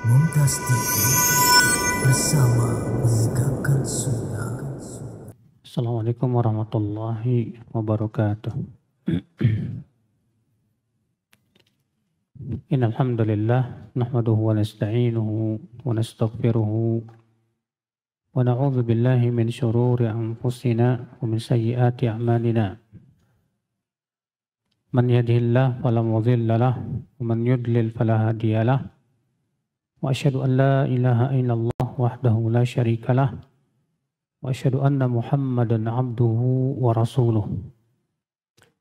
Mumtaz TV bersama menegakkan sunnah. Assalamualaikum warahmatullahi wabarakatuh. Innal hamdalillah nahmaduhu wa nasta'inuhu wa nastaghfiruhu wa na'udzu billahi min shururi anfusina wa min sayyiati a'malina. Man yahdihillahu fala mudilla lahu wa man yudlil fala hadiya lahu. Wa asyhadu an la ilaha illallah wahdahu la syarika lahu wa asyhadu anna Muhammadan abduhu wa rasuluh.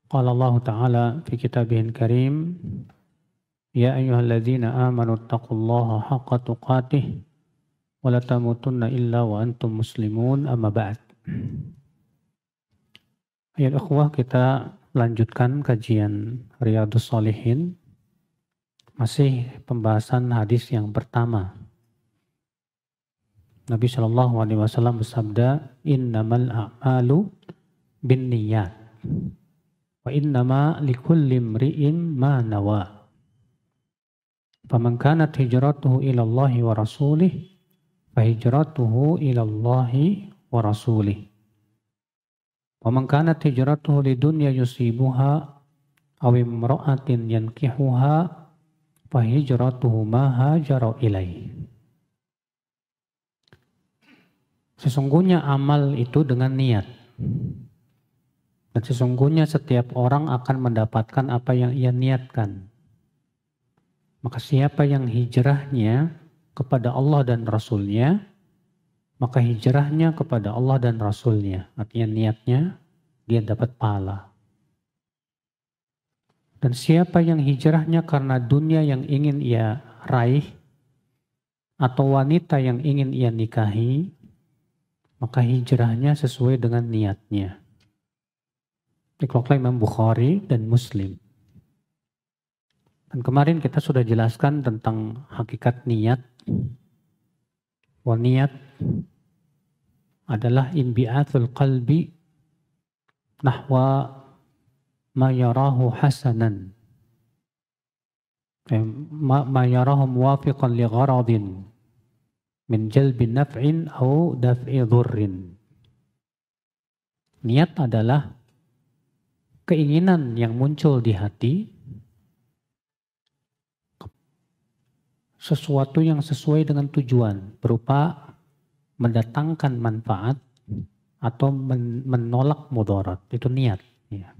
Qala Allah Ta'ala fi kitabihil karim, ya ayyuhalladzina amanu taqullaha haqqa tuqatih wa la tamutunna illa wa antum muslimun, amma ba'd. Ayat akhwah, kita lanjutkan kajian Riyadhus Shalihin, masih pembahasan hadis yang pertama. Nabi SAW bersabda, innamal a'malu binniyat wa innama likulli imri'in ma nawa. Faman kanat hijratuhu ila Allahi wa rasulih fa hijratuhu ila Allahi wa rasulih. Wa man kanat hijratuhu lidunya yusibuha aw imra'atin yankihuha fa hijratuhu ma hajara ilaihi. Sesungguhnya amal itu dengan niat. Dan sesungguhnya setiap orang akan mendapatkan apa yang ia niatkan. Maka siapa yang hijrahnya kepada Allah dan Rasulnya, maka hijrahnya kepada Allah dan Rasulnya. Artinya niatnya, dia dapat pahala. Dan siapa yang hijrahnya karena dunia yang ingin ia raih, atau wanita yang ingin ia nikahi, maka hijrahnya sesuai dengan niatnya. Dikeluarkan Imam Bukhari dan Muslim. Dan kemarin kita sudah jelaskan tentang hakikat niat. Wa niat adalah inbi'atul qalbi nahwa ma yarahu hasanan. Ma yarahu muwafiqan li gharadin min jalbi naf'in au daf'i dhurrin. Niat adalah keinginan yang muncul di hati, sesuatu yang sesuai dengan tujuan, berupa mendatangkan manfaat atau menolak mudarat. Itu niat. Ya.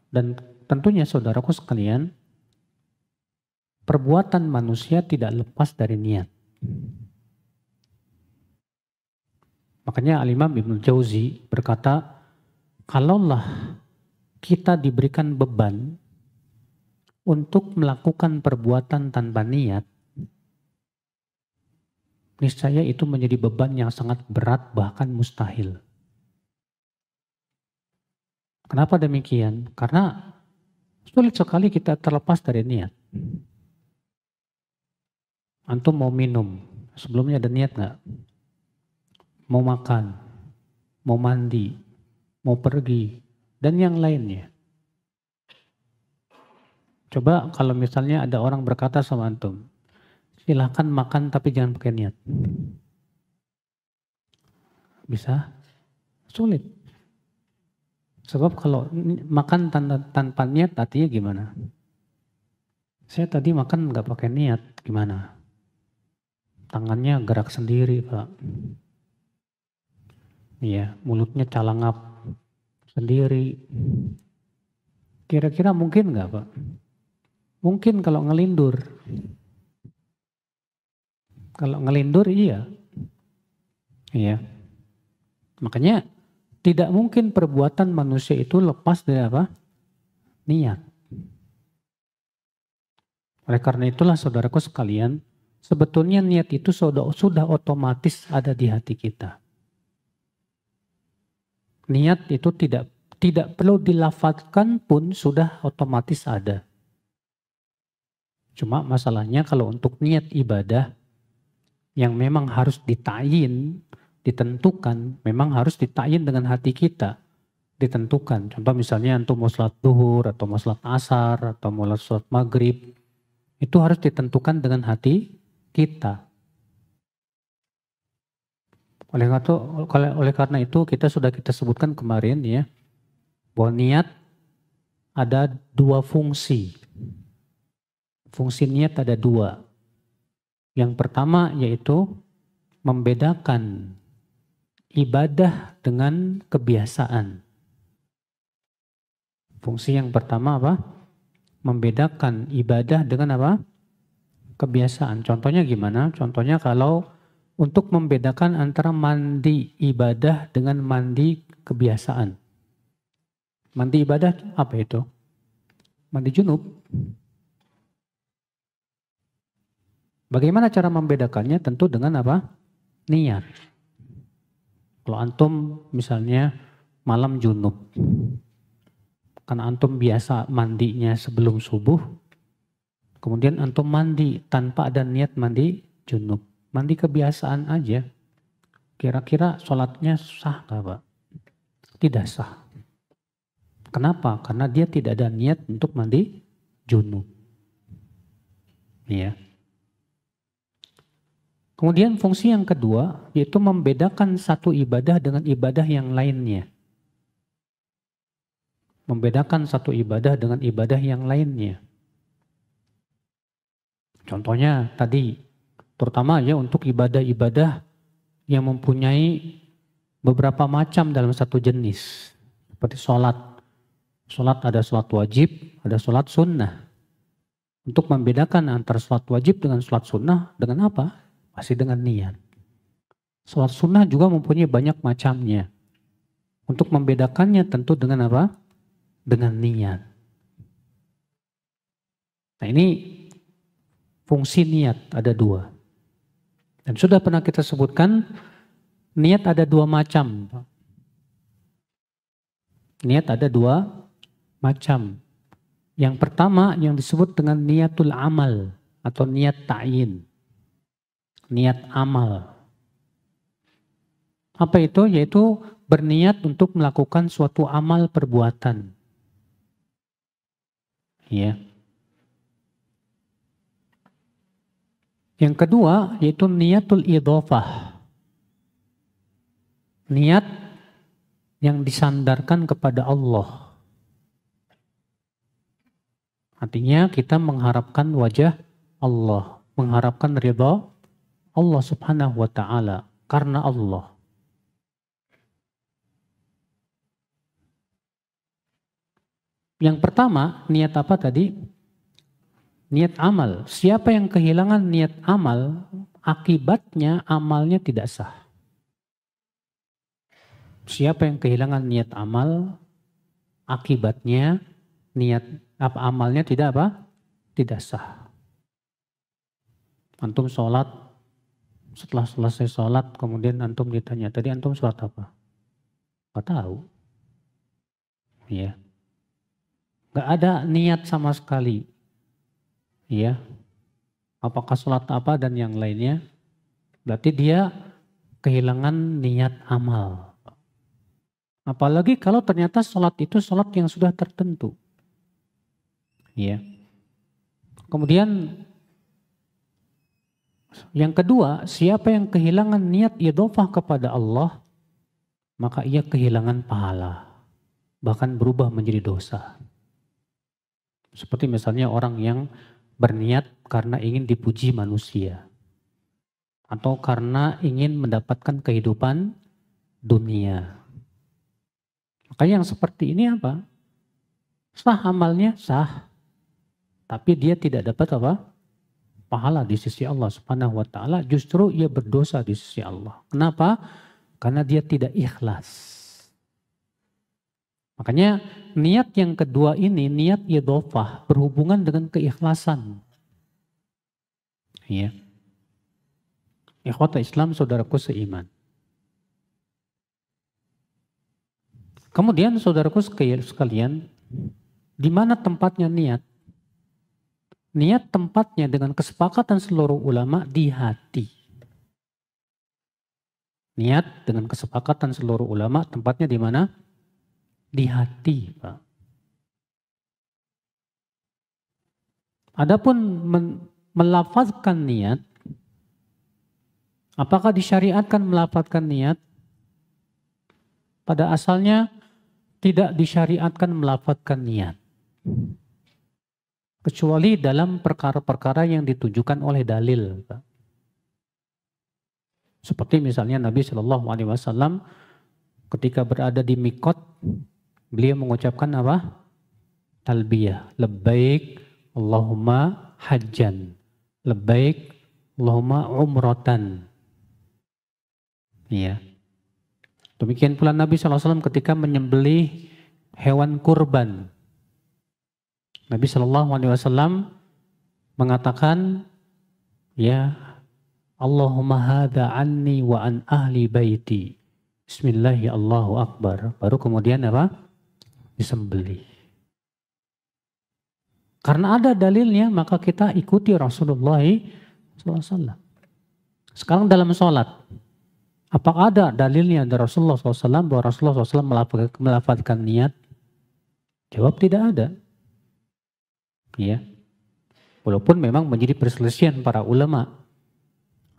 Dan tentunya saudaraku sekalian, perbuatan manusia tidak lepas dari niat. Makanya Al-Imam Ibnu Jauzi berkata, kalaulah kita diberikan beban untuk melakukan perbuatan tanpa niat, niscaya itu menjadi beban yang sangat berat, bahkan mustahil. Kenapa demikian? Karena sulit sekali kita terlepas dari niat. Antum mau minum, sebelumnya ada niat nggak? Mau makan, mau mandi, mau pergi, dan yang lainnya. Coba kalau misalnya ada orang berkata sama antum, silahkan makan tapi jangan pakai niat. Bisa? Sulit. Sebab kalau makan tanpa niat artinya gimana? Saya tadi makan nggak pakai niat, gimana? Tangannya gerak sendiri, Pak. Iya, mulutnya calangap sendiri. Kira-kira mungkin nggak, Pak? Mungkin kalau ngelindur. Kalau ngelindur iya. Iya. Makanya tidak mungkin perbuatan manusia itu lepas dari apa? Niat. Oleh karena itulah saudaraku sekalian, sebetulnya niat itu sudah otomatis ada di hati kita. Niat itu tidak perlu dilafadzkan pun sudah otomatis ada. Cuma masalahnya kalau untuk niat ibadah yang memang harus ditentukan, memang harus ditayin dengan hati kita. Ditentukan. Contoh misalnya antum mau salat duhur atau mau salat asar atau mau salat maghrib. itu harus ditentukan dengan hati kita. Oleh karena itu kita sudah sebutkan kemarin ya, bahwa niat ada dua fungsi. Fungsi niat ada dua. Yang pertama yaitu membedakan ibadah dengan kebiasaan. Fungsi yang pertama apa? Membedakan ibadah dengan apa? Kebiasaan. Contohnya gimana? Contohnya kalau untuk membedakan antara mandi ibadah dengan mandi kebiasaan. Mandi ibadah apa itu? Mandi junub. Bagaimana cara membedakannya? Tentu dengan apa? Niat. Kalau antum misalnya malam junub, karena antum biasa mandinya sebelum subuh, kemudian antum mandi tanpa ada niat mandi junub, mandi kebiasaan aja, kira-kira sholatnya sah nggak Pak? Tidak sah. Kenapa? Karena dia tidak ada niat untuk mandi junub. Ya. Kemudian fungsi yang kedua yaitu membedakan satu ibadah dengan ibadah yang lainnya. Membedakan satu ibadah dengan ibadah yang lainnya. Contohnya tadi, terutama ya untuk ibadah-ibadah yang mempunyai beberapa macam dalam satu jenis. Seperti sholat. Sholat ada sholat wajib, ada sholat sunnah. Untuk membedakan antara sholat wajib dengan sholat sunnah dengan apa? Pasti dengan niat. Sholat sunnah juga mempunyai banyak macamnya. Untuk membedakannya tentu dengan apa? Dengan niat. Nah ini fungsi niat ada dua. Dan sudah pernah kita sebutkan niat ada dua macam. Niat ada dua macam. Yang pertama yang disebut dengan niatul amal atau niat ta'yin. Niat amal. Apa itu? Yaitu berniat untuk melakukan suatu amal perbuatan. Ya. Yang kedua yaitu niatul idhofah. Niat yang disandarkan kepada Allah. Artinya kita mengharapkan wajah Allah, mengharapkan ridha Allah subhanahu wa ta'ala karena Allah. Yang pertama, niat apa tadi? Niat amal. Siapa yang kehilangan niat amal, akibatnya amalnya tidak sah. Siapa yang kehilangan niat amal, akibatnya amalnya tidak apa? Tidak sah. Antum sholat, setelah selesai sholat, kemudian antum ditanya, tadi antum sholat apa? Gak tahu. Ya. Gak ada niat sama sekali. Ya. Apakah sholat apa dan yang lainnya? Berarti dia kehilangan niat amal. Apalagi kalau ternyata sholat itu sholat yang sudah tertentu. Ya. Kemudian yang kedua, siapa yang kehilangan niat idhofah kepada Allah, maka ia kehilangan pahala, bahkan berubah menjadi dosa. Seperti misalnya orang yang berniat karena ingin dipuji manusia, atau karena ingin mendapatkan kehidupan dunia. Maka yang seperti ini apa? Sah amalnya, sah. Tapi dia tidak dapat apa? Pahala di sisi Allah subhanahu wa ta'ala, justru ia berdosa di sisi Allah. Kenapa? Karena dia tidak ikhlas. Makanya niat yang kedua ini, niat idhofah, berhubungan dengan keikhlasan. Ya. Ikhwata Islam, saudaraku seiman. Kemudian saudaraku sekalian, di mana tempatnya niat? Niat tempatnya dengan kesepakatan seluruh ulama di hati. Niat dengan kesepakatan seluruh ulama tempatnya di mana? Di hati, Pak. Adapun melafazkan niat, apakah disyariatkan melafazkan niat? Pada asalnya tidak disyariatkan melafazkan niat. Kecuali dalam perkara-perkara yang ditujukan oleh dalil. Seperti misalnya Nabi Shallallahu Alaihi Wasallam ketika berada di mikot, beliau mengucapkan apa? Talbiyah, labbaik Allahumma hajjan, labbaik Allahumma umratan. Ya. Demikian pula Nabi SAW ketika menyembelih hewan kurban. Nabi SAW mengatakan, ya Allahumma hadha anni wa an ahli baiti. Bismillahi Allahu Akbar. Baru kemudian apa? Disembelih. Karena ada dalilnya maka kita ikuti Rasulullah SAW. Sekarang dalam sholat. Apakah ada dalilnya dari Rasulullah SAW bahwa Rasulullah SAW melafazkan niat? Jawab tidak ada. Ya. Walaupun memang menjadi perselisihan para ulama.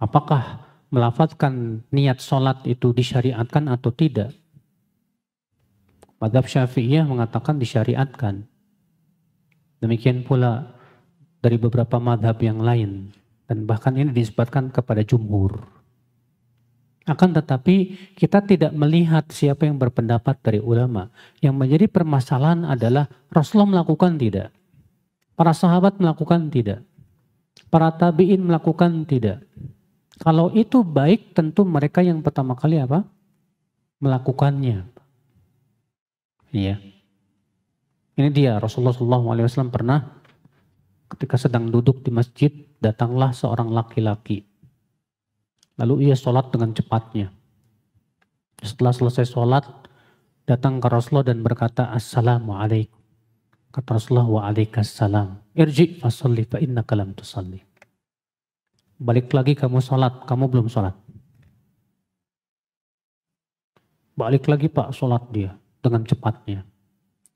Apakah melafazkan niat sholat itu disyariatkan atau tidak? Madzhab Syafi'iyah mengatakan disyariatkan. Demikian pula dari beberapa madhab yang lain. Dan bahkan ini disebutkan kepada jumhur. Akan tetapi kita tidak melihat siapa yang berpendapat dari ulama. Yang menjadi permasalahan adalah Rasulullah melakukan tidak. Para sahabat melakukan tidak. Para tabi'in melakukan tidak. Kalau itu baik tentu mereka yang pertama kali apa? Melakukannya. Iya. Ini dia Rasulullah SAW pernah ketika sedang duduk di masjid datanglah seorang laki-laki. Lalu ia sholat dengan cepatnya. Setelah selesai sholat, datang ke Rasulullah dan berkata, Assalamualaikum. Kata Rasulullah, waalaikumsalam. Irji' fasalli fa innaka lam tusalli. Balik lagi kamu sholat, kamu belum sholat. Balik lagi Pak, sholat dia dengan cepatnya.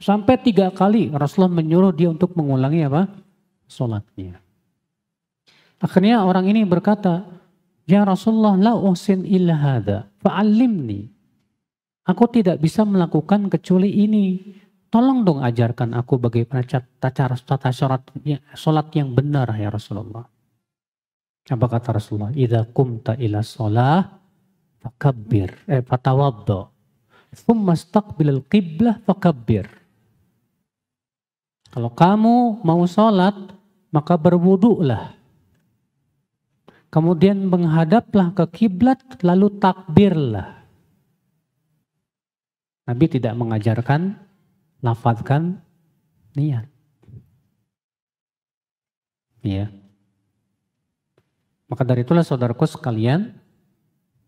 Sampai 3 kali Rasulullah menyuruh dia untuk mengulangi apa? Sholatnya. Akhirnya orang ini berkata, ya Rasulullah la uhsin illa hadha fa'allimni. Aku tidak bisa melakukan kecuali ini. Tolong dong ajarkan aku bagaimana tata sholat yang benar ya Rasulullah. Apa kata Rasulullah? Idza qumta ila sholah fakabbir fatawaddo. Thumma istaqbilal qiblah fakabbir. Kalau kamu mau sholat maka berwudu'lah. Kemudian menghadaplah ke kiblat lalu takbirlah. Nabi tidak mengajarkan lafazkan niat. Ya. Maka dari itulah saudaraku sekalian,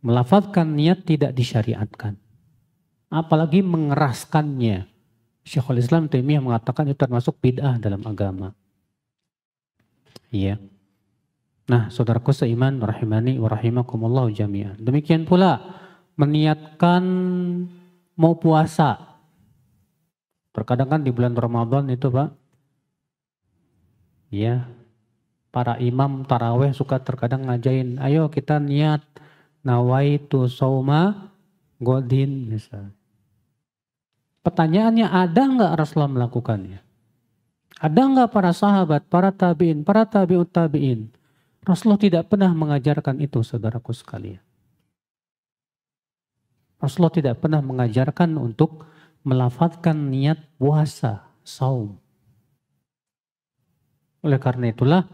melafazkan niat tidak disyariatkan. Apalagi mengeraskannya. Syekhul Islam Taimiyah mengatakan itu termasuk bid'ah dalam agama. Iya. Nah, saudaraku seiman rahimani wa rahimakumullah jami'an. Demikian pula meniatkan mau puasa. Terkadang kan di bulan Ramadan itu Pak, ya, para imam taraweh suka terkadang ngajain, ayo kita niat nawaitu sauma godin misalnya. Pertanyaannya, ada nggak Rasulullah melakukannya? Ada nggak para sahabat, para tabi'in, para tabi'ut tabi'in? Rasulullah tidak pernah mengajarkan itu, saudaraku sekalian. Rasulullah tidak pernah mengajarkan untuk melafazkan niat puasa, saum. Oleh karena itulah,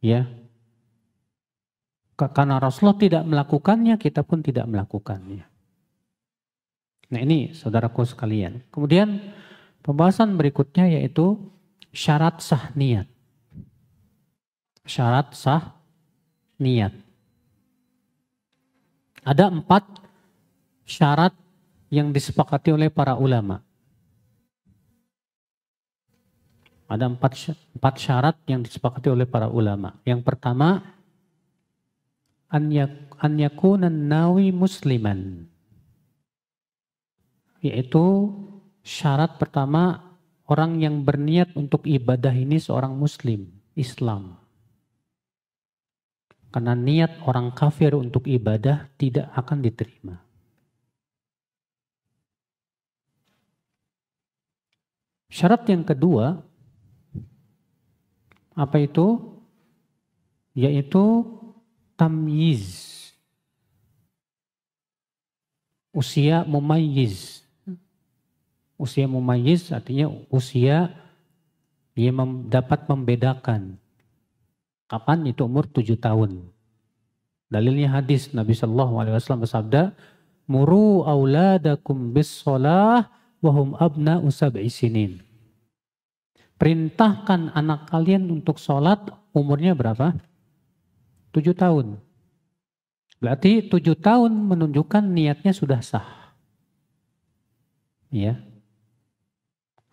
ya, karena Rasulullah tidak melakukannya, kita pun tidak melakukannya. Nah ini saudaraku sekalian. Kemudian pembahasan berikutnya yaitu syarat sah niat. Syarat sah niat. Ada 4 syarat yang disepakati oleh para ulama. Ada 4 syarat yang disepakati oleh para ulama. Yang pertama, an yakunan nawi musliman. Yaitu syarat pertama, orang yang berniat untuk ibadah ini seorang muslim. Islam. Karena niat orang kafir untuk ibadah tidak akan diterima. Syarat yang kedua, apa itu? Yaitu tamyiz. Usia mumayyiz. Usia mumayyiz artinya usia dia dapat membedakan. Kapan itu umur 7 tahun. Dalilnya hadis Nabi SAW bersabda, "Muru auladakum bis shalah wa hum abna'u sab'i sinin." Perintahkan anak kalian untuk sholat umurnya berapa? 7 tahun. Berarti 7 tahun menunjukkan niatnya sudah sah. Ya.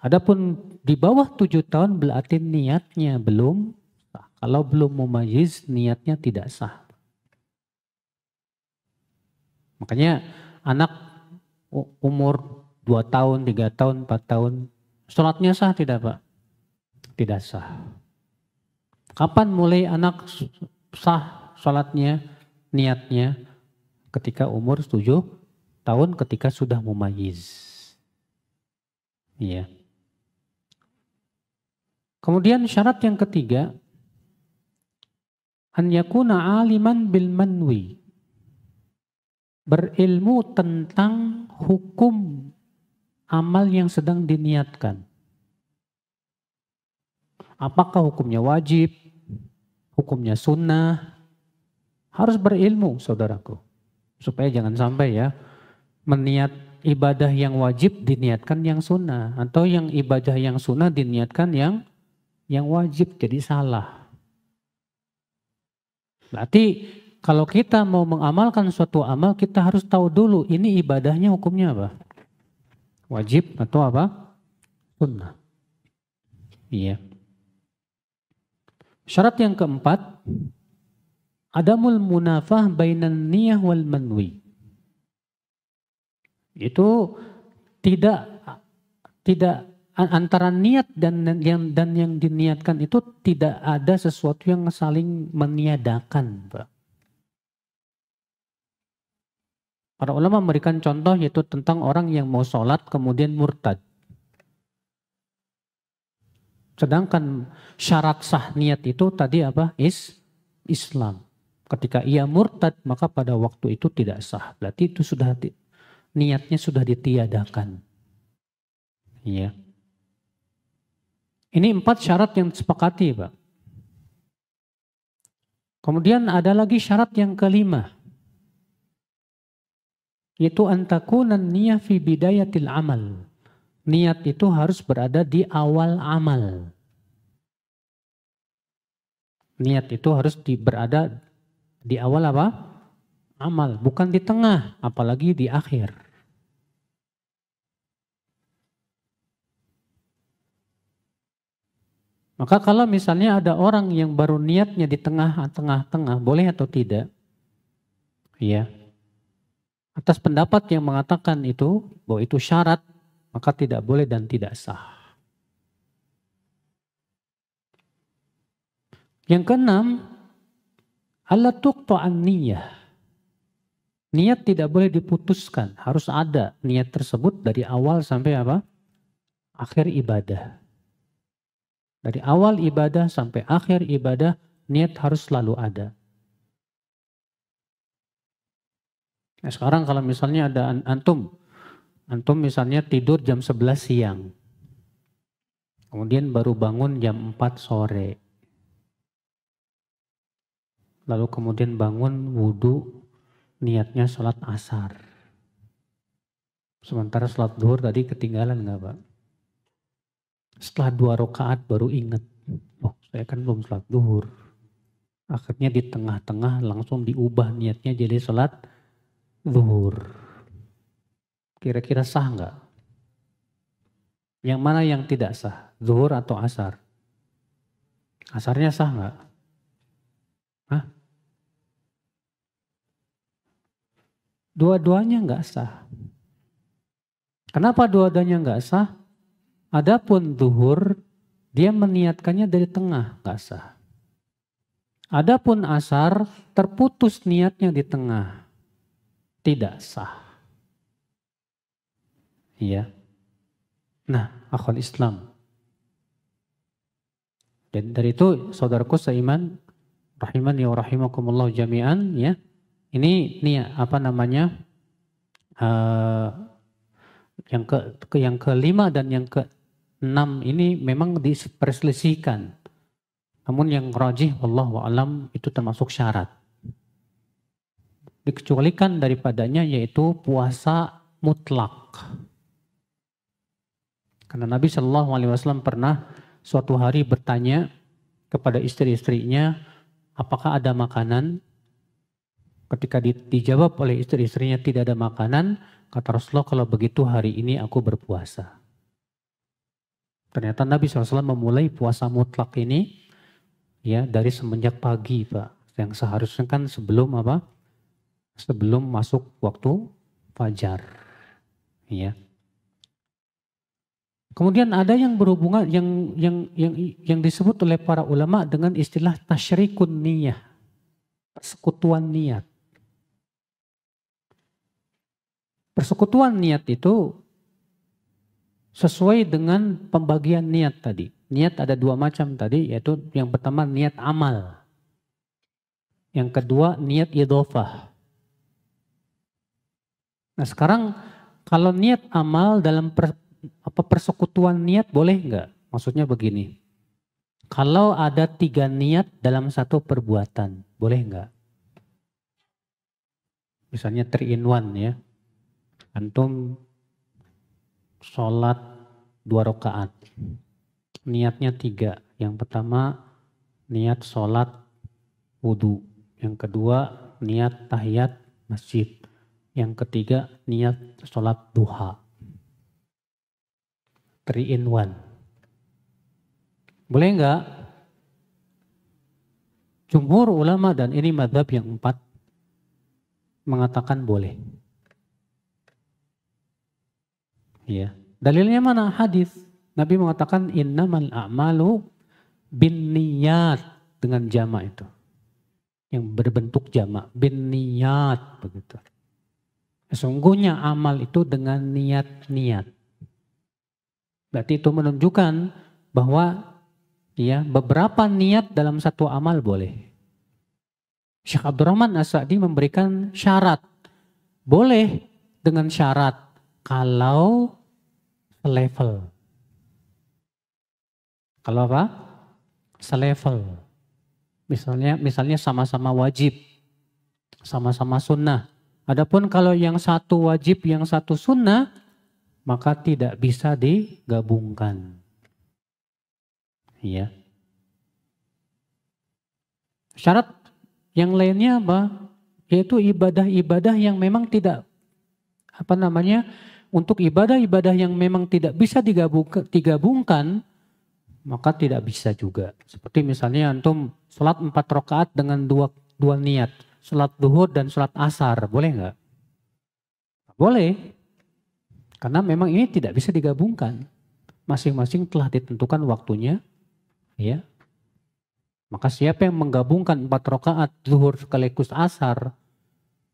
Adapun di bawah 7 tahun berarti niatnya belum sah. Kalau belum mumayyiz, niatnya tidak sah. Makanya anak umur 2 tahun, 3 tahun, 4 tahun, sholatnya sah tidak Pak? Tidak sah. Kapan mulai anak sah sholatnya, niatnya? Ketika umur 7 tahun, ketika sudah mumayyiz. Iya. Kemudian syarat yang ketiga, an yakuna aliman bil manwi. Berilmu tentang hukum amal yang sedang diniatkan. Apakah hukumnya wajib, hukumnya sunnah, harus berilmu saudaraku. Supaya jangan sampai ya, meniat ibadah yang wajib diniatkan yang sunnah. Atau yang ibadah yang sunnah diniatkan yang wajib, jadi salah. Berarti kalau kita mau mengamalkan suatu amal, kita harus tahu dulu ini ibadahnya hukumnya apa? Wajib atau apa? Sunnah. Iya. Syarat yang keempat, adamul munafah bainan niyah wal manwi. Itu tidak antara niat dan yang diniatkan itu tidak ada sesuatu yang saling meniadakan, Pak. Para ulama memberikan contoh yaitu tentang orang yang mau sholat kemudian murtad. Sedangkan syarat sah niat itu tadi apa? Islam. Ketika ia murtad maka pada waktu itu tidak sah. Berarti itu sudah niatnya sudah ditiadakan. Iya. Ini 4 syarat yang disepakati, Pak. Kemudian ada lagi syarat yang kelima. Yaitu antakunan niyah fi bidayatil amal. Niat itu harus berada di awal amal. Niat itu harus berada di awal apa? Amal, bukan di tengah, apalagi di akhir. Maka kalau misalnya ada orang yang baru niatnya di tengah-tengah, boleh atau tidak? Iya. Atas pendapat yang mengatakan itu, bahwa itu syarat, maka tidak boleh dan tidak sah. Yang keenam, alla tuqta'an niyah. Niat tidak boleh diputuskan, harus ada niat tersebut dari awal sampai apa? Akhir ibadah. Dari awal ibadah sampai akhir ibadah, niat harus selalu ada. Nah, sekarang kalau misalnya ada antum misalnya tidur jam 11 siang. Kemudian baru bangun jam 4 sore. Lalu kemudian bangun wudu, niatnya sholat asar. Sementara sholat zuhur tadi ketinggalan nggak Pak? Setelah 2 rakaat baru ingat, oh saya kan belum sholat zuhur. Akhirnya di tengah-tengah langsung diubah niatnya jadi sholat zuhur. Kira-kira sah nggak? Yang mana yang tidak sah? Zuhur atau asar? Asarnya sah nggak? Hah? Dua-duanya nggak sah. Kenapa dua-duanya nggak sah? Adapun zuhur, dia meniatkannya dari tengah, nggak sah. Adapun asar terputus niatnya di tengah, tidak sah. Iya. Nah, akhwal Islam. Dan dari itu saudaraku seiman, rahimani wa rahimakumullah jami'an, ya. Ini apa namanya? Yang kelima dan yang keenam ini memang diperselisihkan. Namun yang rajih wallahu alam itu termasuk syarat. Dikecualikan daripadanya yaitu puasa mutlak. Karena Nabi Shallallahu Alaihi Wasallam pernah suatu hari bertanya kepada istri-istrinya, apakah ada makanan? Ketika dijawab oleh istri-istrinya tidak ada makanan, kata Rasulullah, kalau begitu hari ini aku berpuasa. Ternyata Nabi SAW memulai puasa mutlak ini ya dari semenjak pagi, Pak. Yang seharusnya kan sebelum apa? Sebelum masuk waktu fajar. Ya. Kemudian ada yang berhubungan yang disebut oleh para ulama dengan istilah tasyrikun niyah, persekutuan niat. Persekutuan niat itu sesuai dengan pembagian niat tadi. Niat ada dua macam tadi, yaitu yang pertama niat amal, yang kedua niat idhofah. Nah sekarang kalau niat amal dalam persekutuan niat boleh enggak? Maksudnya begini, kalau ada 3 niat dalam satu perbuatan, boleh enggak? Misalnya 3 in 1 ya, antum sholat 2 rakaat, niatnya 3. Yang pertama niat sholat wudhu, yang kedua niat tahiyat masjid, yang ketiga niat sholat duha. 3 in 1. Boleh enggak? Jumhur ulama dan ini mazhab yang 4 mengatakan boleh. Ya. Dalilnya mana? Hadis. Nabi mengatakan innamal a'malu binniyat, dengan jamak itu. Yang berbentuk jamak, binniyat begitu. Sesungguhnya amal itu dengan niat-niat. Berarti itu menunjukkan bahwa ya beberapa niat dalam satu amal boleh. Syekh Abdurrahman As-Sa'di memberikan syarat. Boleh dengan syarat kalau selevel. Kalau apa? Selevel. Misalnya sama-sama wajib, sama-sama sunnah. Adapun kalau yang satu wajib, yang satu sunnah, maka tidak bisa digabungkan. Ya. Syarat yang lainnya apa? Yaitu ibadah-ibadah yang memang tidak untuk ibadah-ibadah yang memang tidak bisa digabungkan, maka tidak bisa juga. Seperti misalnya antum sholat 4 rakaat dengan dua niat, sholat duhur dan sholat asar, boleh nggak? Boleh. Karena memang ini tidak bisa digabungkan. Masing-masing telah ditentukan waktunya. Ya. Maka siapa yang menggabungkan 4 rakaat zuhur sekaligus asar,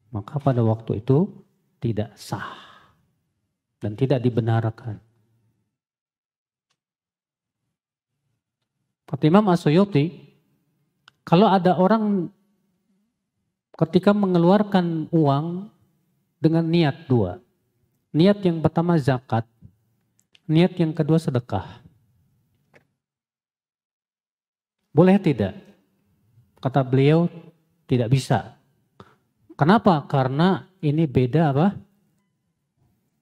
maka pada waktu itu tidak sah. Dan tidak dibenarkan. Kata Imam As-Suyuti, kalau ada orang ketika mengeluarkan uang dengan niat 2. Niat yang pertama zakat, niat yang kedua sedekah. Boleh tidak? Kata beliau tidak bisa. Kenapa? Karena ini beda apa?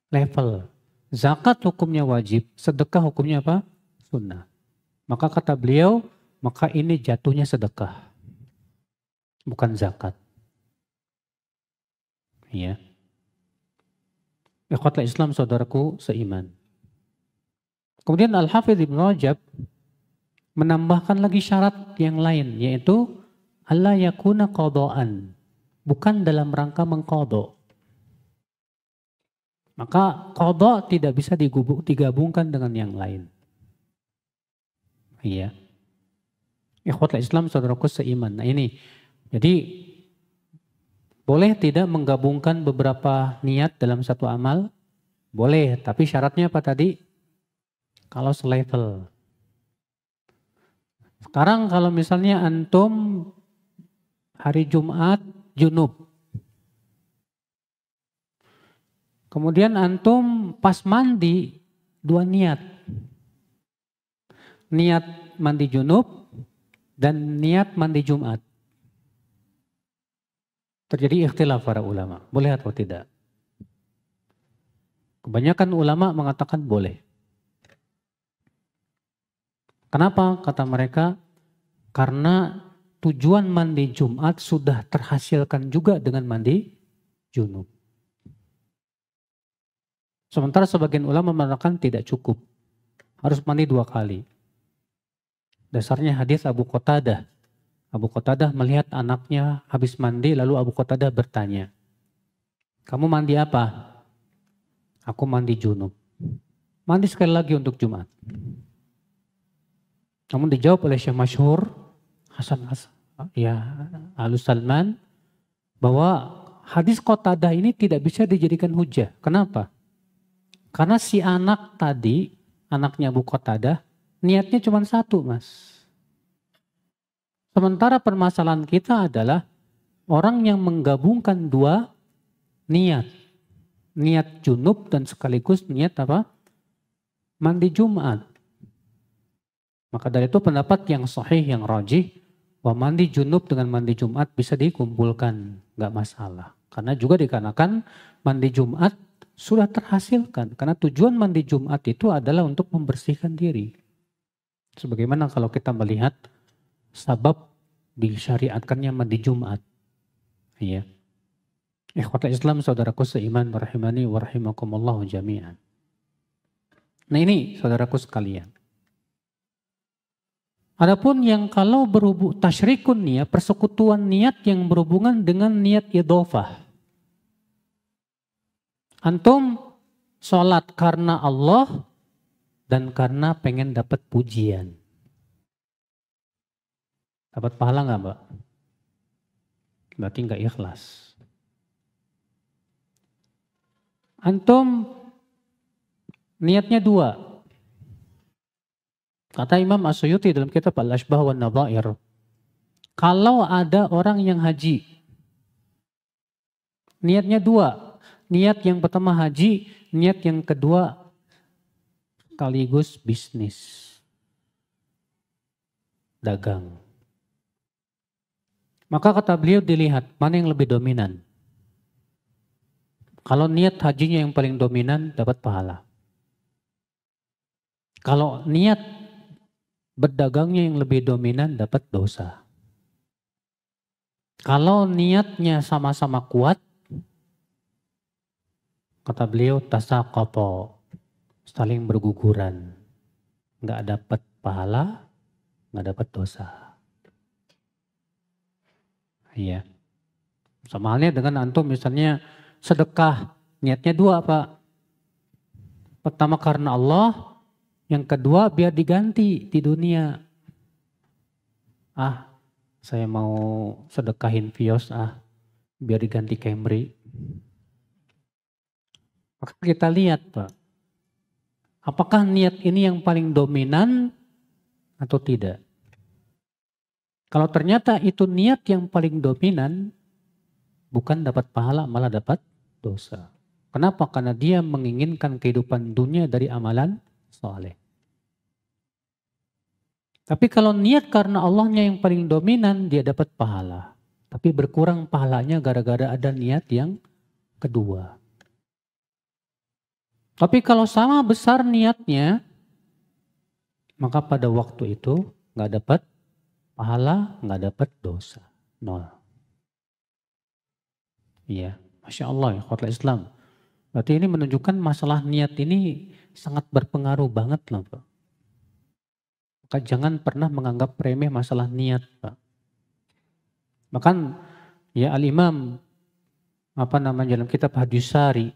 Level. Zakat hukumnya wajib, sedekah hukumnya apa? Sunnah. Maka kata beliau, maka ini jatuhnya sedekah. Bukan zakat. Ya. Ikhwatul Islam saudaraku seiman. Kemudian Al-Hafidh Ibn Rajab menambahkan lagi syarat yang lain, yaitu alla yakuna qadaan, bukan dalam rangka mengqadha. Maka qadha tidak bisa digabungkan dengan yang lain. Iya. Ikhwatul Islam, saudaraku seiman. Nah ini, jadi boleh tidak menggabungkan beberapa niat dalam satu amal? Boleh, tapi syaratnya apa tadi? Kalau selevel. Sekarang kalau misalnya antum hari Jumat junub. Kemudian antum pas mandi dua niat. Niat mandi junub dan niat mandi Jumat. Terjadi ikhtilaf para ulama. Boleh atau tidak? Kebanyakan ulama mengatakan boleh. Kenapa? Kata mereka, karena tujuan mandi Jumat sudah terhasilkan juga dengan mandi junub. Sementara sebagian ulama mengatakan tidak cukup. Harus mandi 2 kali. Dasarnya hadis Abu Qatadah. Abu Qatadah melihat anaknya habis mandi, lalu Abu Qatadah bertanya, "Kamu mandi apa?" "Aku mandi junub." "Mandi sekali lagi untuk Jumat." Namun dijawab oleh Syekh Masyhur Hasan Alus Salman bahwa hadis Qatadah ini tidak bisa dijadikan hujah. Kenapa? Karena si anak tadi, anaknya Abu Qatadah, niatnya cuma 1, Mas. Sementara permasalahan kita adalah orang yang menggabungkan 2 niat. Niat junub dan sekaligus niat apa? Mandi Jumat. Maka dari itu pendapat yang sahih, yang rajih, bahwa mandi junub dengan mandi Jumat bisa dikumpulkan, nggak masalah. Karena juga dikarenakan mandi Jumat sudah terhasilkan. Karena tujuan mandi Jumat itu adalah untuk membersihkan diri. Sebagaimana kalau kita melihat sabab disyariatkannya mandi Jumat. Iya. Ikhwatul Islam, saudaraku seiman, rahimani wa rahimakumullah jami'an. Nah ini saudaraku sekalian. Adapun yang kalau berhubung tasyrikun niat, persekutuan niat yang berhubungan dengan niat idhofah. Antum sholat karena Allah dan karena pengen dapat pujian. Dapat pahala nggak, Mbak? Berarti nggak ikhlas. Antum niatnya 2. Kata Imam As-Suyuti dalam kitab Al-Ashbah wa Nadhair, kalau ada orang yang haji, niatnya 2. Niat yang pertama haji, niat yang kedua sekaligus bisnis, dagang. Maka kata beliau dilihat mana yang lebih dominan. Kalau niat hajinya yang paling dominan dapat pahala. Kalau niat berdagangnya yang lebih dominan dapat dosa. Kalau niatnya sama-sama kuat, kata beliau tasaqata, saling berguguran. Nggak dapat pahala, nggak dapat dosa. Iya. Sama halnya dengan antum misalnya sedekah, niatnya 2 Pak. Pertama karena Allah, yang kedua biar diganti di dunia. Saya mau sedekahin Vios, biar diganti Camry. Maka kita lihat Pak, apakah niat ini yang paling dominan atau tidak? Kalau ternyata itu niat yang paling dominan, bukan dapat pahala, malah dapat dosa. Kenapa? Karena dia menginginkan kehidupan dunia dari amalan soleh. Tapi kalau niat karena Allahnya yang paling dominan, dia dapat pahala. Tapi berkurang pahalanya gara-gara ada niat yang kedua. Tapi kalau sama besar niatnya, maka pada waktu itu nggak dapat pahala, nggak dapat dosa. 0. Iya, Masya Allah ya khotbah Islam. Berarti ini menunjukkan masalah niat ini sangat berpengaruh banget loh Pak. Maka jangan pernah menganggap remeh masalah niat Pak. Bahkan ya Al-Imam dalam kitab Hadis Sari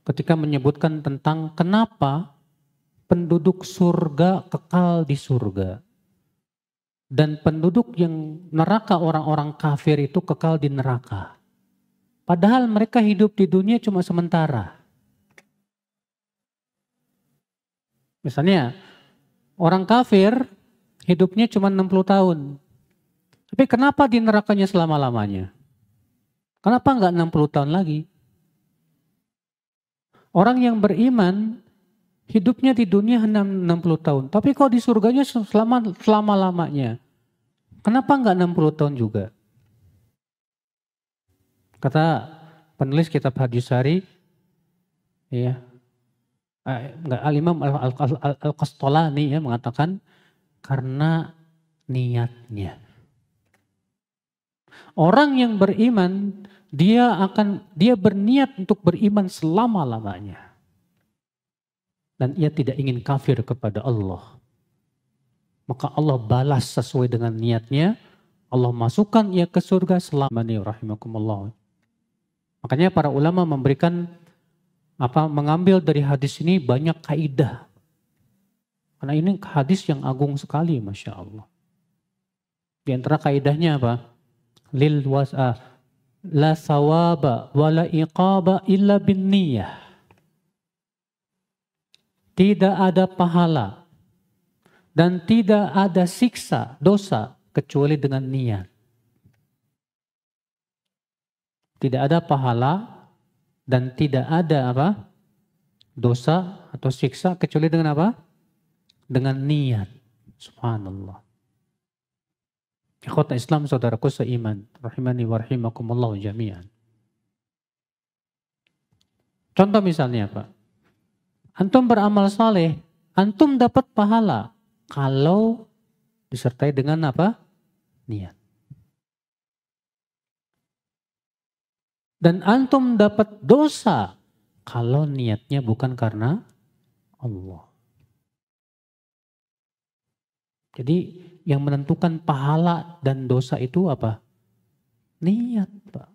ketika menyebutkan tentang kenapa penduduk surga kekal di surga. Dan penduduk yang neraka, orang-orang kafir itu kekal di neraka. Padahal mereka hidup di dunia cuma sementara. Misalnya orang kafir hidupnya cuma 60 tahun. Tapi kenapa di nerakanya selama-lamanya? Kenapa enggak 60 tahun lagi? Orang yang beriman hidupnya di dunia hanya 60 tahun. Tapi kok di surganya selama-lamanya? Kenapa enggak 60 tahun juga? Kata penulis kitab Hadis Sari, ya, Al-Imam Al-Qastolani ya, mengatakan karena niatnya. Orang yang beriman dia berniat untuk beriman selama-lamanya. Dan ia tidak ingin kafir kepada Allah. Maka Allah balas sesuai dengan niatnya. Allah masukkan ia ke surga selamanya, rahimakumullah. Makanya para ulama mengambil dari hadis ini banyak kaidah. Karena ini hadis yang agung sekali, Masya Allah. Di antara kaidahnya apa? La sawaba wa la iqaba illa bin niyah. Tidak ada pahala dan tidak ada siksa dosa kecuali dengan niat. Tidak ada pahala dan tidak ada dosa atau siksa kecuali dengan apa? Dengan niat. Subhanallah. Ikhwata Islam, saudaraku seiman, rahimani wa rahimakumullah jami'an. Contoh misalnya Pak, antum beramal saleh, antum dapat pahala kalau disertai dengan apa? Niat. Dan antum dapat dosa kalau niatnya bukan karena Allah. Jadi yang menentukan pahala dan dosa itu apa? Niat, Pak.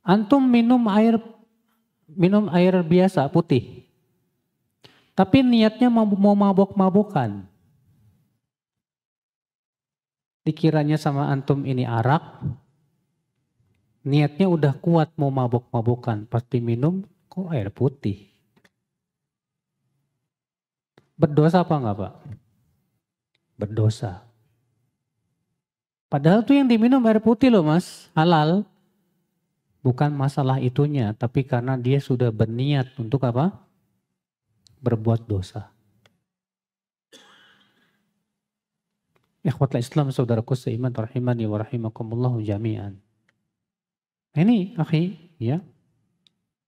Antum minum air biasa putih. Tapi niatnya mau mabok-mabokan. Dikiranya sama antum ini arak, niatnya udah kuat mau mabok-mabokan, pasti minum kok air putih. Berdosa apa enggak Pak? Berdosa. Padahal tuh yang diminum air putih loh Mas, halal. Bukan masalah itunya, tapi karena dia sudah berniat untuk apa? Berbuat dosa. Ikhwatul Islam, saudaraku seiman, rahimani wa rahimakumullahu jami'an. Ini akhi, ya.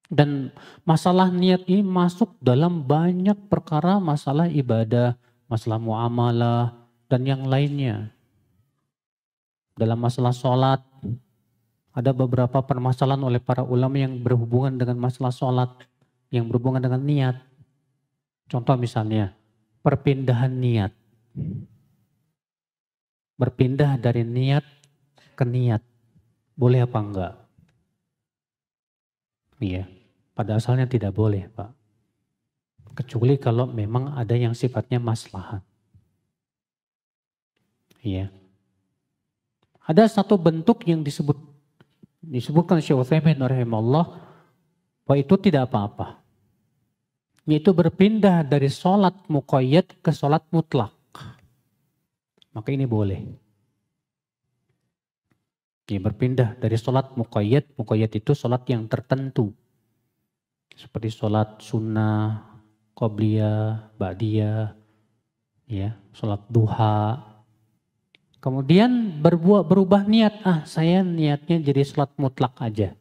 Dan masalah niat ini masuk dalam banyak perkara, masalah ibadah, masalah muamalah, dan yang lainnya. Dalam masalah sholat, ada beberapa permasalahan oleh para ulama yang berhubungan dengan masalah sholat, yang berhubungan dengan niat. Contoh misalnya, perpindahan niat. Berpindah dari niat ke niat. Boleh apa enggak? Iya, pada asalnya tidak boleh Pak. Kecuali kalau memang ada yang sifatnya maslahat. Iya. Ada satu bentuk yang disebutkan Syekh Utsaimin rahimahullah, bahwa itu tidak apa-apa. Yaitu berpindah dari sholat muqayyad ke sholat mutlak. Maka ini boleh. Ya, berpindah dari sholat muqayyad itu sholat yang tertentu. Seperti sholat sunnah, qobliyah, ba'diyah, ya, sholat duha. Kemudian berubah niat, saya niatnya jadi sholat mutlak aja.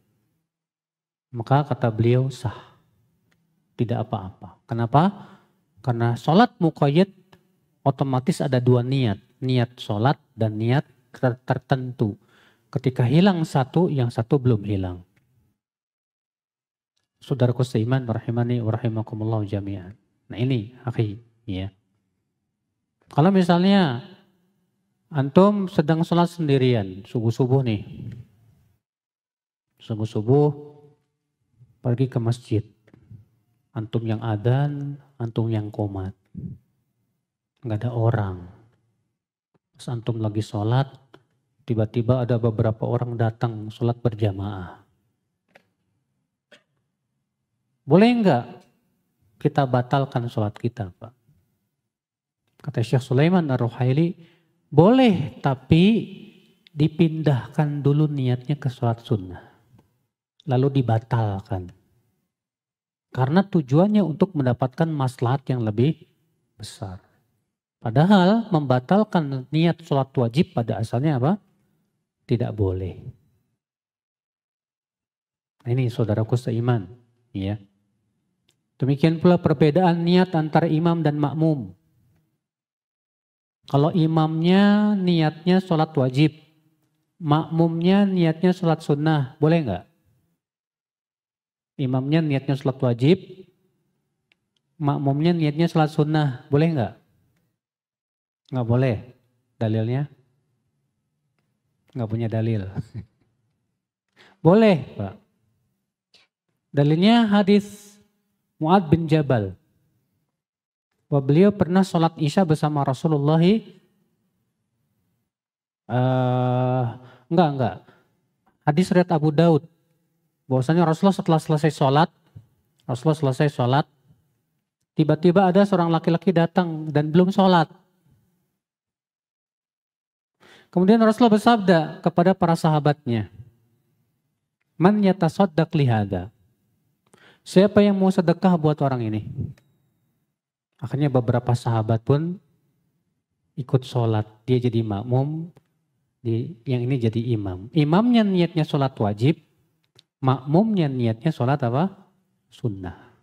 Maka kata beliau sah. Tidak apa-apa. Kenapa? Karena sholat muqayyad otomatis ada dua niat. Niat sholat dan niat tertentu. Ketika hilang satu, yang satu belum hilang. Saudaraku seiman, rahimani wa rahimakumullah jami'an. Nah ini, akhi, ya. Kalau misalnya antum sedang sholat sendirian, subuh-subuh nih. Subuh-subuh pergi ke masjid. Antum yang adzan, antum yang qomat. nggak ada orang. Pas antum lagi sholat, tiba-tiba ada beberapa orang datang sholat berjamaah. Boleh nggak kita batalkan sholat kita, Pak? Kata Syekh Sulaiman Ar-Ruhaili, boleh, tapi dipindahkan dulu niatnya ke sholat sunnah. Lalu dibatalkan. Karena tujuannya untuk mendapatkan maslahat yang lebih besar. Padahal membatalkan niat sholat wajib pada asalnya apa? Tidak boleh. Nah, ini saudaraku seiman. Ya. Demikian pula perbedaan niat antara imam dan makmum. Kalau imamnya niatnya sholat wajib, makmumnya niatnya sholat sunnah, boleh nggak? Imamnya niatnya sholat wajib, makmumnya niatnya sholat sunnah, boleh nggak? Nggak boleh. Dalilnya? Nggak punya dalil. Boleh, Pak. Dalilnya hadis Mu'adz bin Jabal. Bahwa beliau pernah sholat isya bersama Rasulullah. Enggak. Hadis riwayat Abu Daud. Bahwasanya Rasulullah selesai sholat, tiba-tiba ada seorang laki-laki datang dan belum sholat. Kemudian Rasulullah bersabda kepada para sahabatnya, "Man yatasaddaq li hadza?" Siapa yang mau sedekah buat orang ini? Akhirnya beberapa sahabat pun ikut sholat. Dia jadi makmum, yang ini jadi imam. Imamnya niatnya sholat wajib, makmumnya niatnya sholat apa? Sunnah.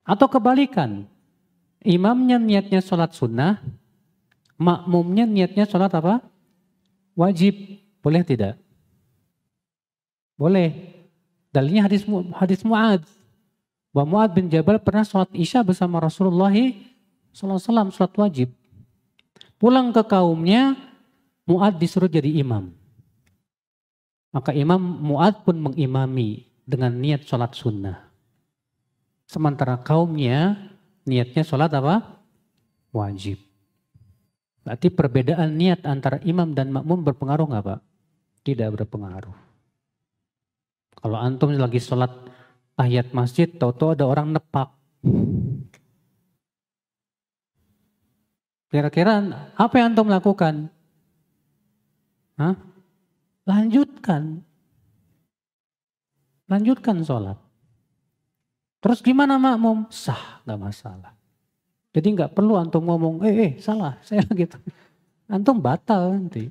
Atau kebalikan, imamnya niatnya sholat sunnah, makmumnya niatnya sholat apa? Wajib. Boleh tidak? Boleh. Dalilnya hadis Mu'adz. Bahwa Mu'adz bin Jabal pernah sholat isya bersama Rasulullah SAW, sholat wajib. Pulang ke kaumnya, Mu'adz disuruh jadi imam. Maka Imam Mu'adz pun mengimami dengan niat sholat sunnah. Sementara kaumnya niatnya sholat apa? Wajib. Berarti perbedaan niat antara imam dan makmum berpengaruh nggak, Pak? Tidak berpengaruh. Kalau antum lagi sholat tahiyat masjid, tahu-tahu ada orang nepak. Kira-kira apa yang antum lakukan? Hah? Lanjutkan sholat. Terus gimana makmum? Sah, nggak masalah. Jadi nggak perlu antum ngomong, salah, saya gitu. Antum batal nanti.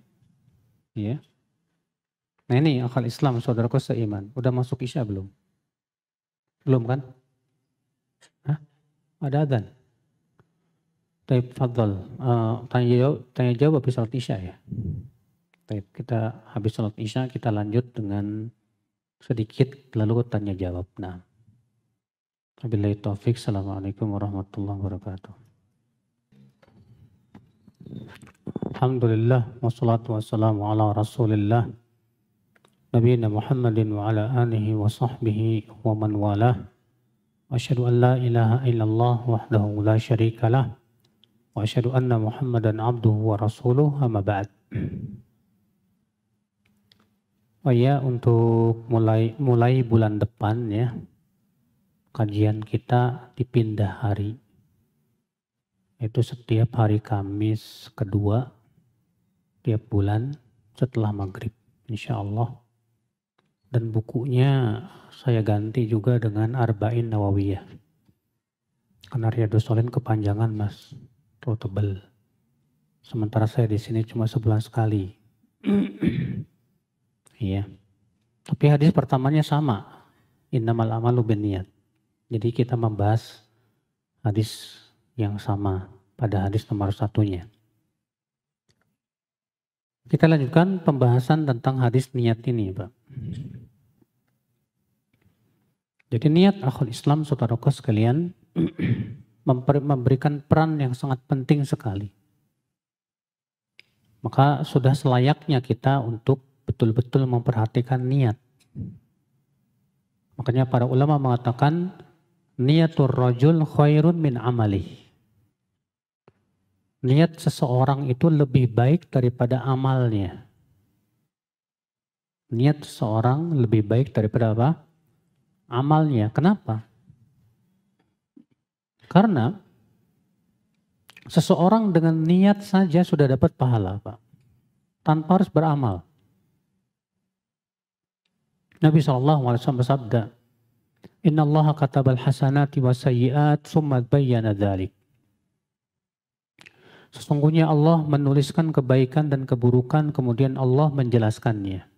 Ya. Nah ini akal Islam saudaraku seiman. Udah masuk isya belum? Belum kan? Hah? Ada adzan? Taib fadhal. Tanya jawab habis salat isya ya. Taib, kita habis salat isya kita lanjut dengan sedikit lalu tanya jawab. Nah. Wabillahi taufik. Assalamualaikum warahmatullahi wabarakatuh. Alhamdulillah wassalatu wassalamu ala Rasulillah Nabiyina Muhammadin wa ala alihi wa sahbihi wa man walah. Asyhadu an la ilaha illallah wahdahu la syarikalah wa asyhadu anna Muhammadan abduhu wa rasuluh, amma ba'd. Oh ya, untuk mulai bulan depan ya, kajian kita dipindah hari. Itu setiap hari Kamis kedua tiap bulan setelah maghrib, insya Allah. Dan bukunya saya ganti juga dengan Arba'in Nawawiyah. Karena Riyadhus Shalihin kepanjangan mas, terlalu tebal. Sementara saya di sini cuma sebulan sekali. Iya. Tapi hadis pertamanya sama. Innamal amalu binniyat. Jadi kita membahas hadis yang sama pada hadis nomor 1-nya. Kita lanjutkan pembahasan tentang hadis niat ini, Pak. Jadi niat akhul Islam saudaraku sekalian memberikan peran yang sangat penting sekali. Maka sudah selayaknya kita untuk betul-betul memperhatikan niat. Makanya para ulama mengatakan niatur rajul khairun min amalih. niat seseorang itu lebih baik daripada amalnya. Niat seseorang lebih baik daripada apa? Amalnya. Kenapa? Karena seseorang dengan niat saja sudah dapat pahala, Pak. Tanpa harus beramal. Nabi SAW bersabda, Inna Allah katabal hasanati wa sayyiat summa bayyana dzalik. Sesungguhnya Allah menuliskan kebaikan dan keburukan, kemudian Allah menjelaskannya.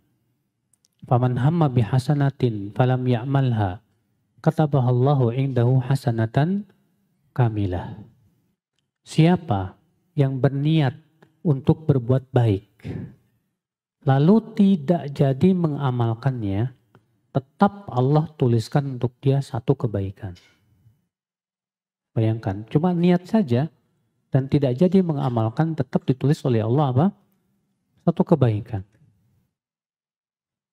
Faman hamma bihasanatin falam ya'malha katabahallahu indahu hasanatan kamilah. Siapa yang berniat untuk berbuat baik, lalu tidak jadi mengamalkannya, tetap Allah tuliskan untuk dia satu kebaikan. Bayangkan, cuma niat saja dan tidak jadi mengamalkan, tetap ditulis oleh Allah apa? Satu kebaikan.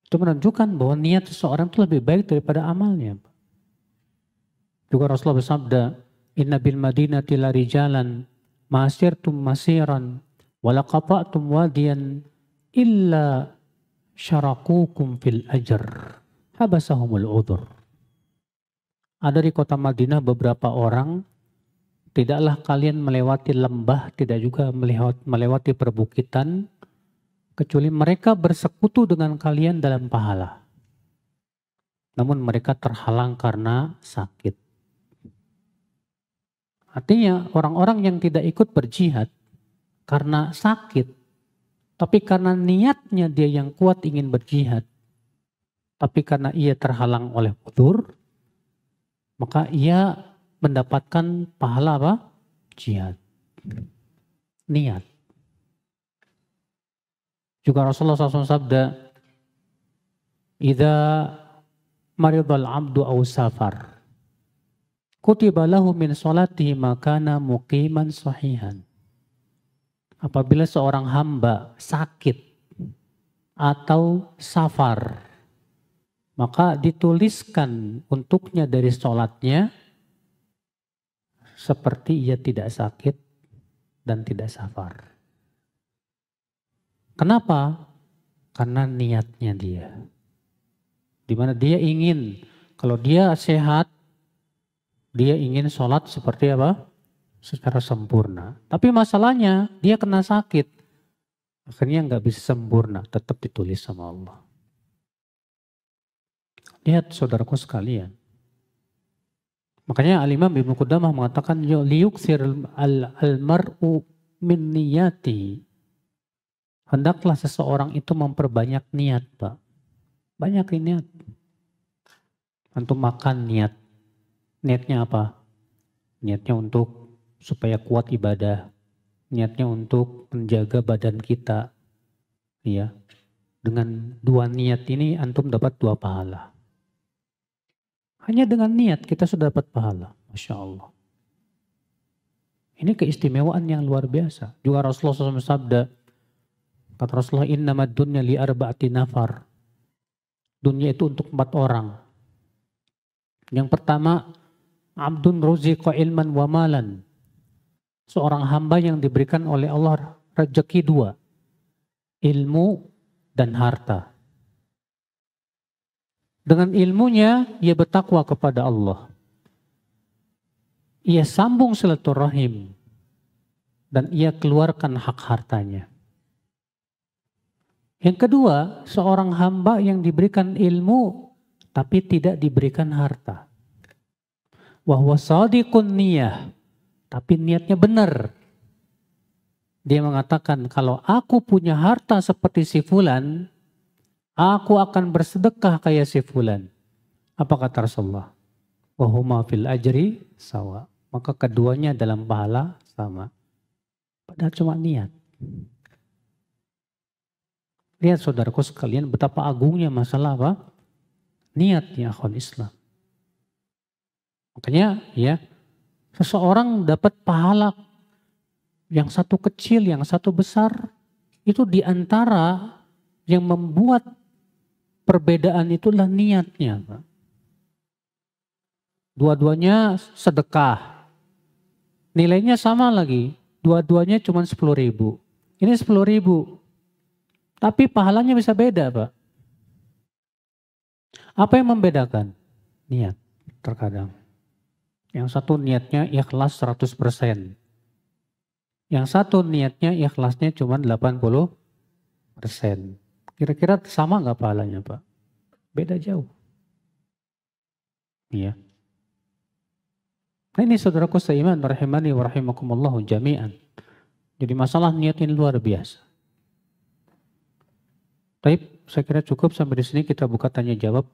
Itu menunjukkan bahwa niat seseorang itu lebih baik daripada amalnya. Juga Rasulullah bersabda, Inna bil madinati la rijalan ma'asirtum masiran walaqata'tum wadiyan illa syarakukum fil ajr habasahumul udhur. Ada di kota Madinah beberapa orang, tidaklah kalian melewati lembah, tidak juga melewati perbukitan, kecuali mereka bersekutu dengan kalian dalam pahala. Namun mereka terhalang karena sakit. Artinya orang-orang yang tidak ikut berjihad karena sakit, tapi karena niatnya dia yang kuat ingin berjihad, tapi karena ia terhalang oleh udzur, maka ia mendapatkan pahala apa? Jihad. Niat. Juga Rasulullah SAW sabda, Idza maridal abdu aw safar, kutiba lahu min sholatihi makana muqiman sahihan. Apabila seorang hamba sakit atau safar, maka dituliskan untuknya dari sholatnya seperti ia tidak sakit dan tidak safar. Kenapa? Karena niatnya dia. Dimana dia ingin, kalau dia sehat, dia ingin sholat seperti apa? Secara sempurna. Tapi masalahnya dia kena sakit. Akhirnya nggak bisa sempurna. Tetap ditulis sama Allah. Lihat saudaraku sekalian. Makanya Al-Imam Ibnu Qudamah mengatakan liyuksir al-mar'u min niyati. Hendaklah seseorang itu memperbanyak niat, Pak. Banyak niat. Untuk makan niat. Niatnya apa? Niatnya untuk supaya kuat ibadah. Niatnya untuk menjaga badan kita. Ya. Dengan dua niat ini antum dapat dua pahala. Hanya dengan niat kita sudah dapat pahala. Masya Allah. Ini keistimewaan yang luar biasa. Juga Rasulullah SAW sabda, kata Rasulullah, innamad dunya li arba'ati nafar. Dunia itu untuk 4 orang. Yang pertama, abdun ruziqa ilman wa malan. Seorang hamba yang diberikan oleh Allah rezeki 2. Ilmu dan harta. Dengan ilmunya, ia bertakwa kepada Allah. Ia sambung silaturahim. Dan ia keluarkan hak hartanya. Yang kedua, seorang hamba yang diberikan ilmu, tapi tidak diberikan harta. Wahwa sadiqun niyah. Tapi niatnya benar. Dia mengatakan, kalau aku punya harta seperti si fulan, aku akan bersedekah kayak si fulan. Apa kata Rasulullah? Wahuma fil ajri sawa. Maka keduanya dalam pahala sama. Padahal cuma niat. Lihat saudaraku sekalian betapa agungnya masalah apa? Niatnya akhwal Islam. Makanya ya, seseorang dapat pahala yang satu kecil, yang satu besar, itu diantara yang membuat perbedaan itulah niatnya. Dua-duanya sedekah. Nilainya sama lagi. Dua-duanya cuma 10.000. Ini 10.000. Tapi pahalanya bisa beda, Pak. Apa yang membedakan? Niat terkadang. Yang satu niatnya ikhlas 100%. Yang satu niatnya ikhlasnya cuma 80%. Kira-kira sama nggak pahalanya, Pak? Beda jauh. Iya. Nah ini saudaraku seiman, rahimani wa rahimakumullahu jami'an. Jadi masalah niat ini luar biasa. Baik, saya kira cukup sampai di sini kita buka tanya jawab.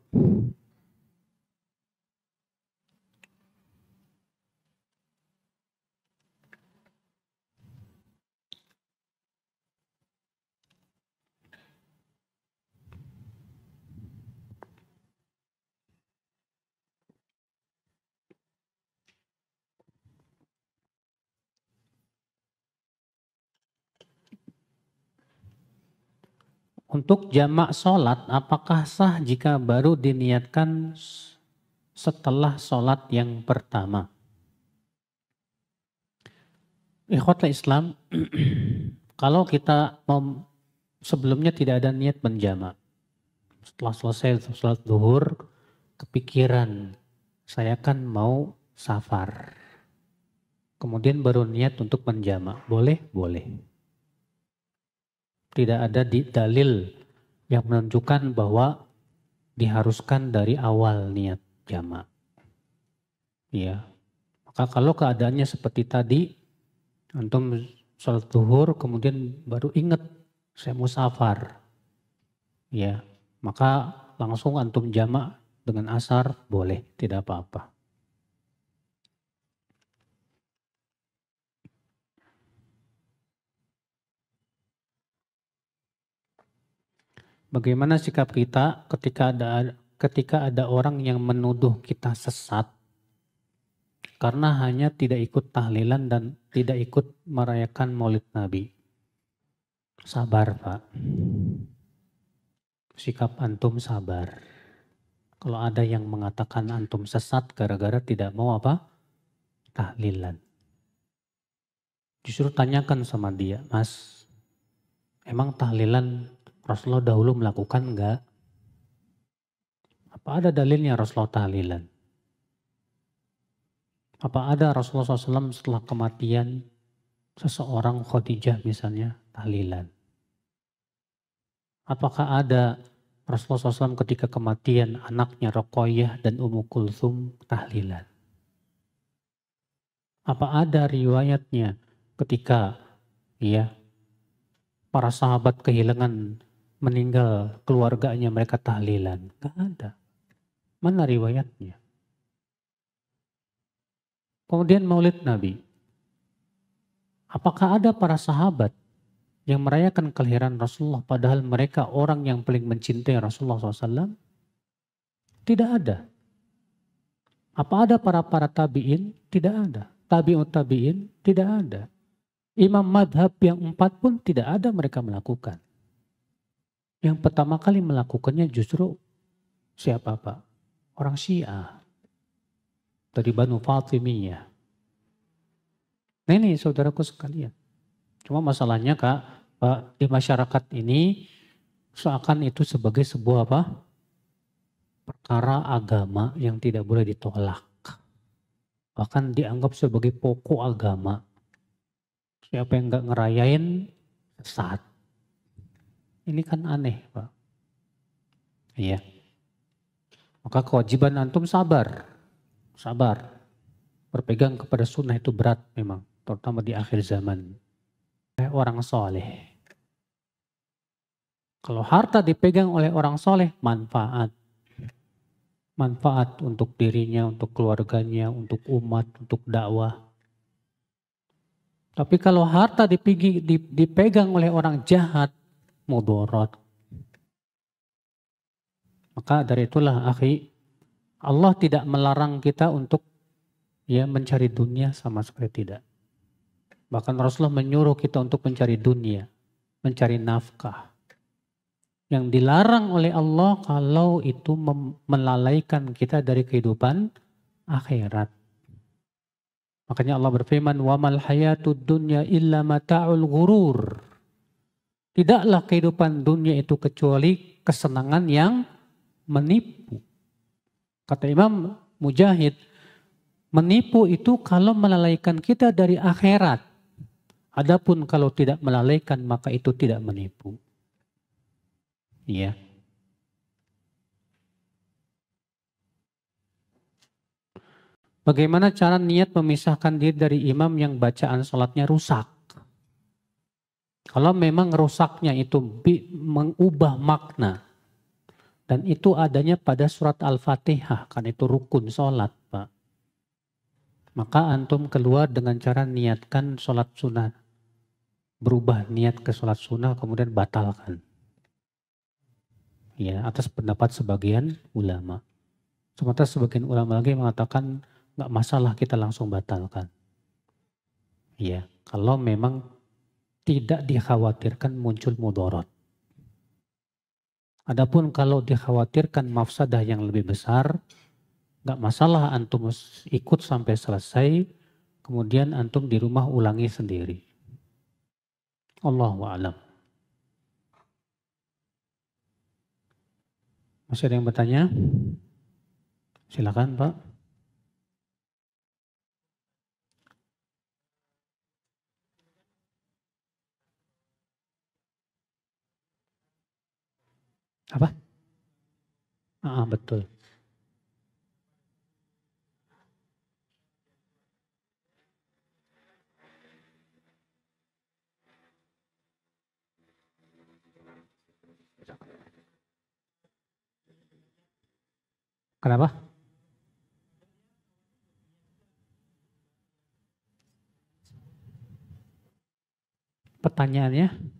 Untuk jamak sholat, apakah sah jika baru diniatkan setelah sholat yang pertama? Ikhwatul Islam, kalau kita sebelumnya tidak ada niat menjamak, setelah selesai sholat zuhur, kepikiran saya kan mau safar, kemudian baru niat untuk menjamak, boleh? Boleh. Tidak ada dalil yang menunjukkan bahwa diharuskan dari awal niat jamak. Ya. Maka kalau keadaannya seperti tadi, antum sholat zuhur kemudian baru ingat saya mau safar. Ya, maka langsung antum jamak dengan asar boleh, tidak apa-apa. Bagaimana sikap kita ketika ada orang yang menuduh kita sesat karena hanya tidak ikut tahlilan dan tidak ikut merayakan Maulid Nabi? Sabar, Pak. Sikap antum sabar. Kalau ada yang mengatakan antum sesat gara-gara tidak mau apa? Tahlilan. Justru tanyakan sama dia, Mas, emang tahlilan Rasulullah dahulu melakukan enggak? Apa ada dalilnya Rasulullah tahlilan? Apa ada Rasulullah SAW setelah kematian seseorang, Khadijah misalnya, tahlilan? Apakah ada Rasulullah SAW ketika kematian anaknya Ruqayyah dan Ummu Kulthum tahlilan? Apa ada riwayatnya ketika para sahabat kehilangan, meninggal keluarganya mereka tahlilan? Gak ada. Mana riwayatnya? Kemudian Maulid Nabi. Apakah ada para sahabat yang merayakan kelahiran Rasulullah padahal mereka orang yang paling mencintai Rasulullah SAW? Tidak ada. Apa ada para tabi'in? Tidak ada. Tabi'ut tabi'in? Tidak ada. Imam madhab yang 4 pun tidak ada mereka melakukan. Yang pertama kali melakukannya justru siapa, Pak? Orang Syiah. Dari Banu Fatimiyah. Nah ini saudaraku sekalian. Cuma masalahnya Pak, di masyarakat ini seakan itu sebagai sebuah apa? Perkara agama yang tidak boleh ditolak. Bahkan dianggap sebagai pokok agama. Siapa yang nggak ngerayain sesat. Ini kan aneh, Pak. Iya. Maka kewajiban antum sabar. Sabar. Berpegang kepada sunnah itu berat memang. Terutama di akhir zaman. Orang soleh. Kalau harta dipegang oleh orang soleh, manfaat. Manfaat untuk dirinya, untuk keluarganya, untuk umat, untuk dakwah. Tapi kalau harta dipegang oleh orang jahat, mudarat. Maka dari itulah akhi, Allah tidak melarang kita untuk mencari dunia, sama sekali tidak. Bahkan Rasulullah menyuruh kita untuk mencari dunia, mencari nafkah. Yang dilarang oleh Allah kalau itu melalaikan kita dari kehidupan akhirat. Makanya Allah berfirman, "Wa mal hayatud dunya illa mata'ul ghurur." Tidaklah kehidupan dunia itu kecuali kesenangan yang menipu. Kata Imam Mujahid, menipu itu kalau melalaikan kita dari akhirat. Adapun kalau tidak melalaikan maka itu tidak menipu. Iya. Bagaimana cara niat memisahkan diri dari imam yang bacaan sholatnya rusak? Kalau memang rusaknya itu mengubah makna. Dan itu adanya pada surat Al-Fatihah. Kan itu rukun sholat, Pak. Maka antum keluar dengan cara niatkan sholat sunnah. Berubah niat ke sholat sunnah kemudian batalkan. Ya, atas pendapat sebagian ulama. Sementara sebagian ulama lagi mengatakan nggak masalah kita langsung batalkan. Ya, kalau memang tidak dikhawatirkan muncul mudarat. Adapun kalau dikhawatirkan mafsadah yang lebih besar, nggak masalah antum ikut sampai selesai, kemudian antum di rumah ulangi sendiri. Allahu a'lam. Masih ada yang bertanya? Silakan, Pak. Apa? Betul. Kenapa? Pertanyaannya?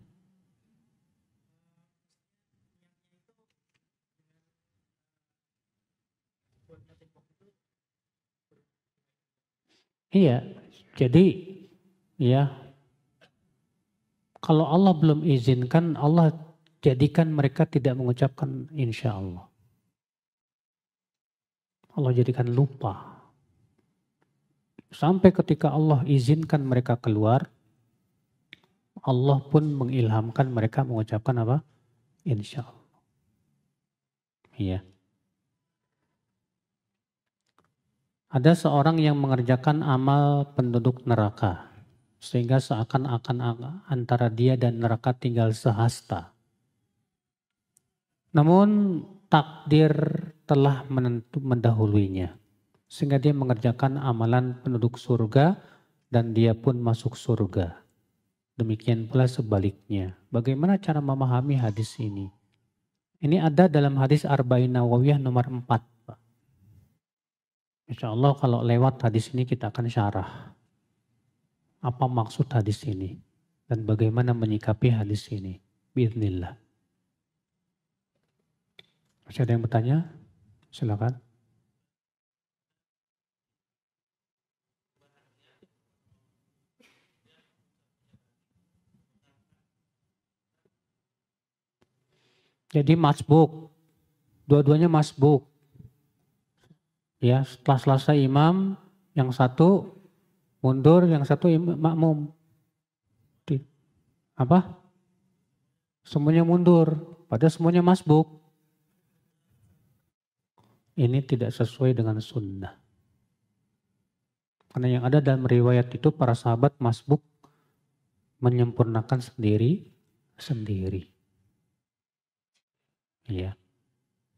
Iya, jadi ya kalau Allah belum izinkan, Allah jadikan mereka tidak mengucapkan insya Allah. Allah jadikan lupa. Sampai ketika Allah izinkan mereka keluar, Allah pun mengilhamkan mereka mengucapkan apa? Insya Allah. Iya. Ada seorang yang mengerjakan amal penduduk neraka. Sehingga seakan-akan antara dia dan neraka tinggal sehasta. Namun takdir telah mendahuluinya. Sehingga dia mengerjakan amalan penduduk surga dan dia pun masuk surga. Demikian pula sebaliknya. Bagaimana cara memahami hadis ini? Ini ada dalam hadis Arba'in Nawawiyah nomor 4. Insya Allah kalau lewat hadis ini kita akan syarah. Apa maksud hadis ini? Dan bagaimana menyikapi hadis ini? Bismillah. Masih ada yang bertanya? Silakan. Jadi masbuk. Dua-duanya masbuk. Ya, setelah selesai imam, yang satu mundur, yang satu makmum. Apa? Semuanya mundur, padahal semuanya masbuk. Ini tidak sesuai dengan sunnah. Karena yang ada dalam riwayat itu para sahabat masbuk menyempurnakan sendiri. Ya.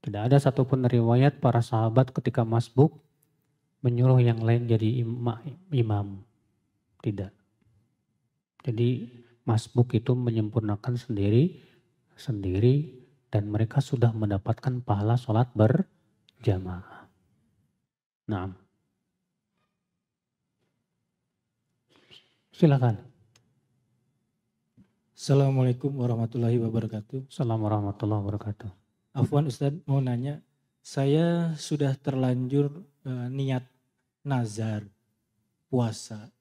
Tidak ada satupun riwayat para sahabat ketika masbuk menyuruh yang lain jadi imam. Tidak. Jadi masbuk itu menyempurnakan sendiri dan mereka sudah mendapatkan pahala sholat berjamaah. Nah. Silakan. Assalamualaikum warahmatullahi wabarakatuh. Assalamualaikum warahmatullahi wabarakatuh. Afwan Ustadz, mau nanya, saya sudah terlanjur niat nazar puasa,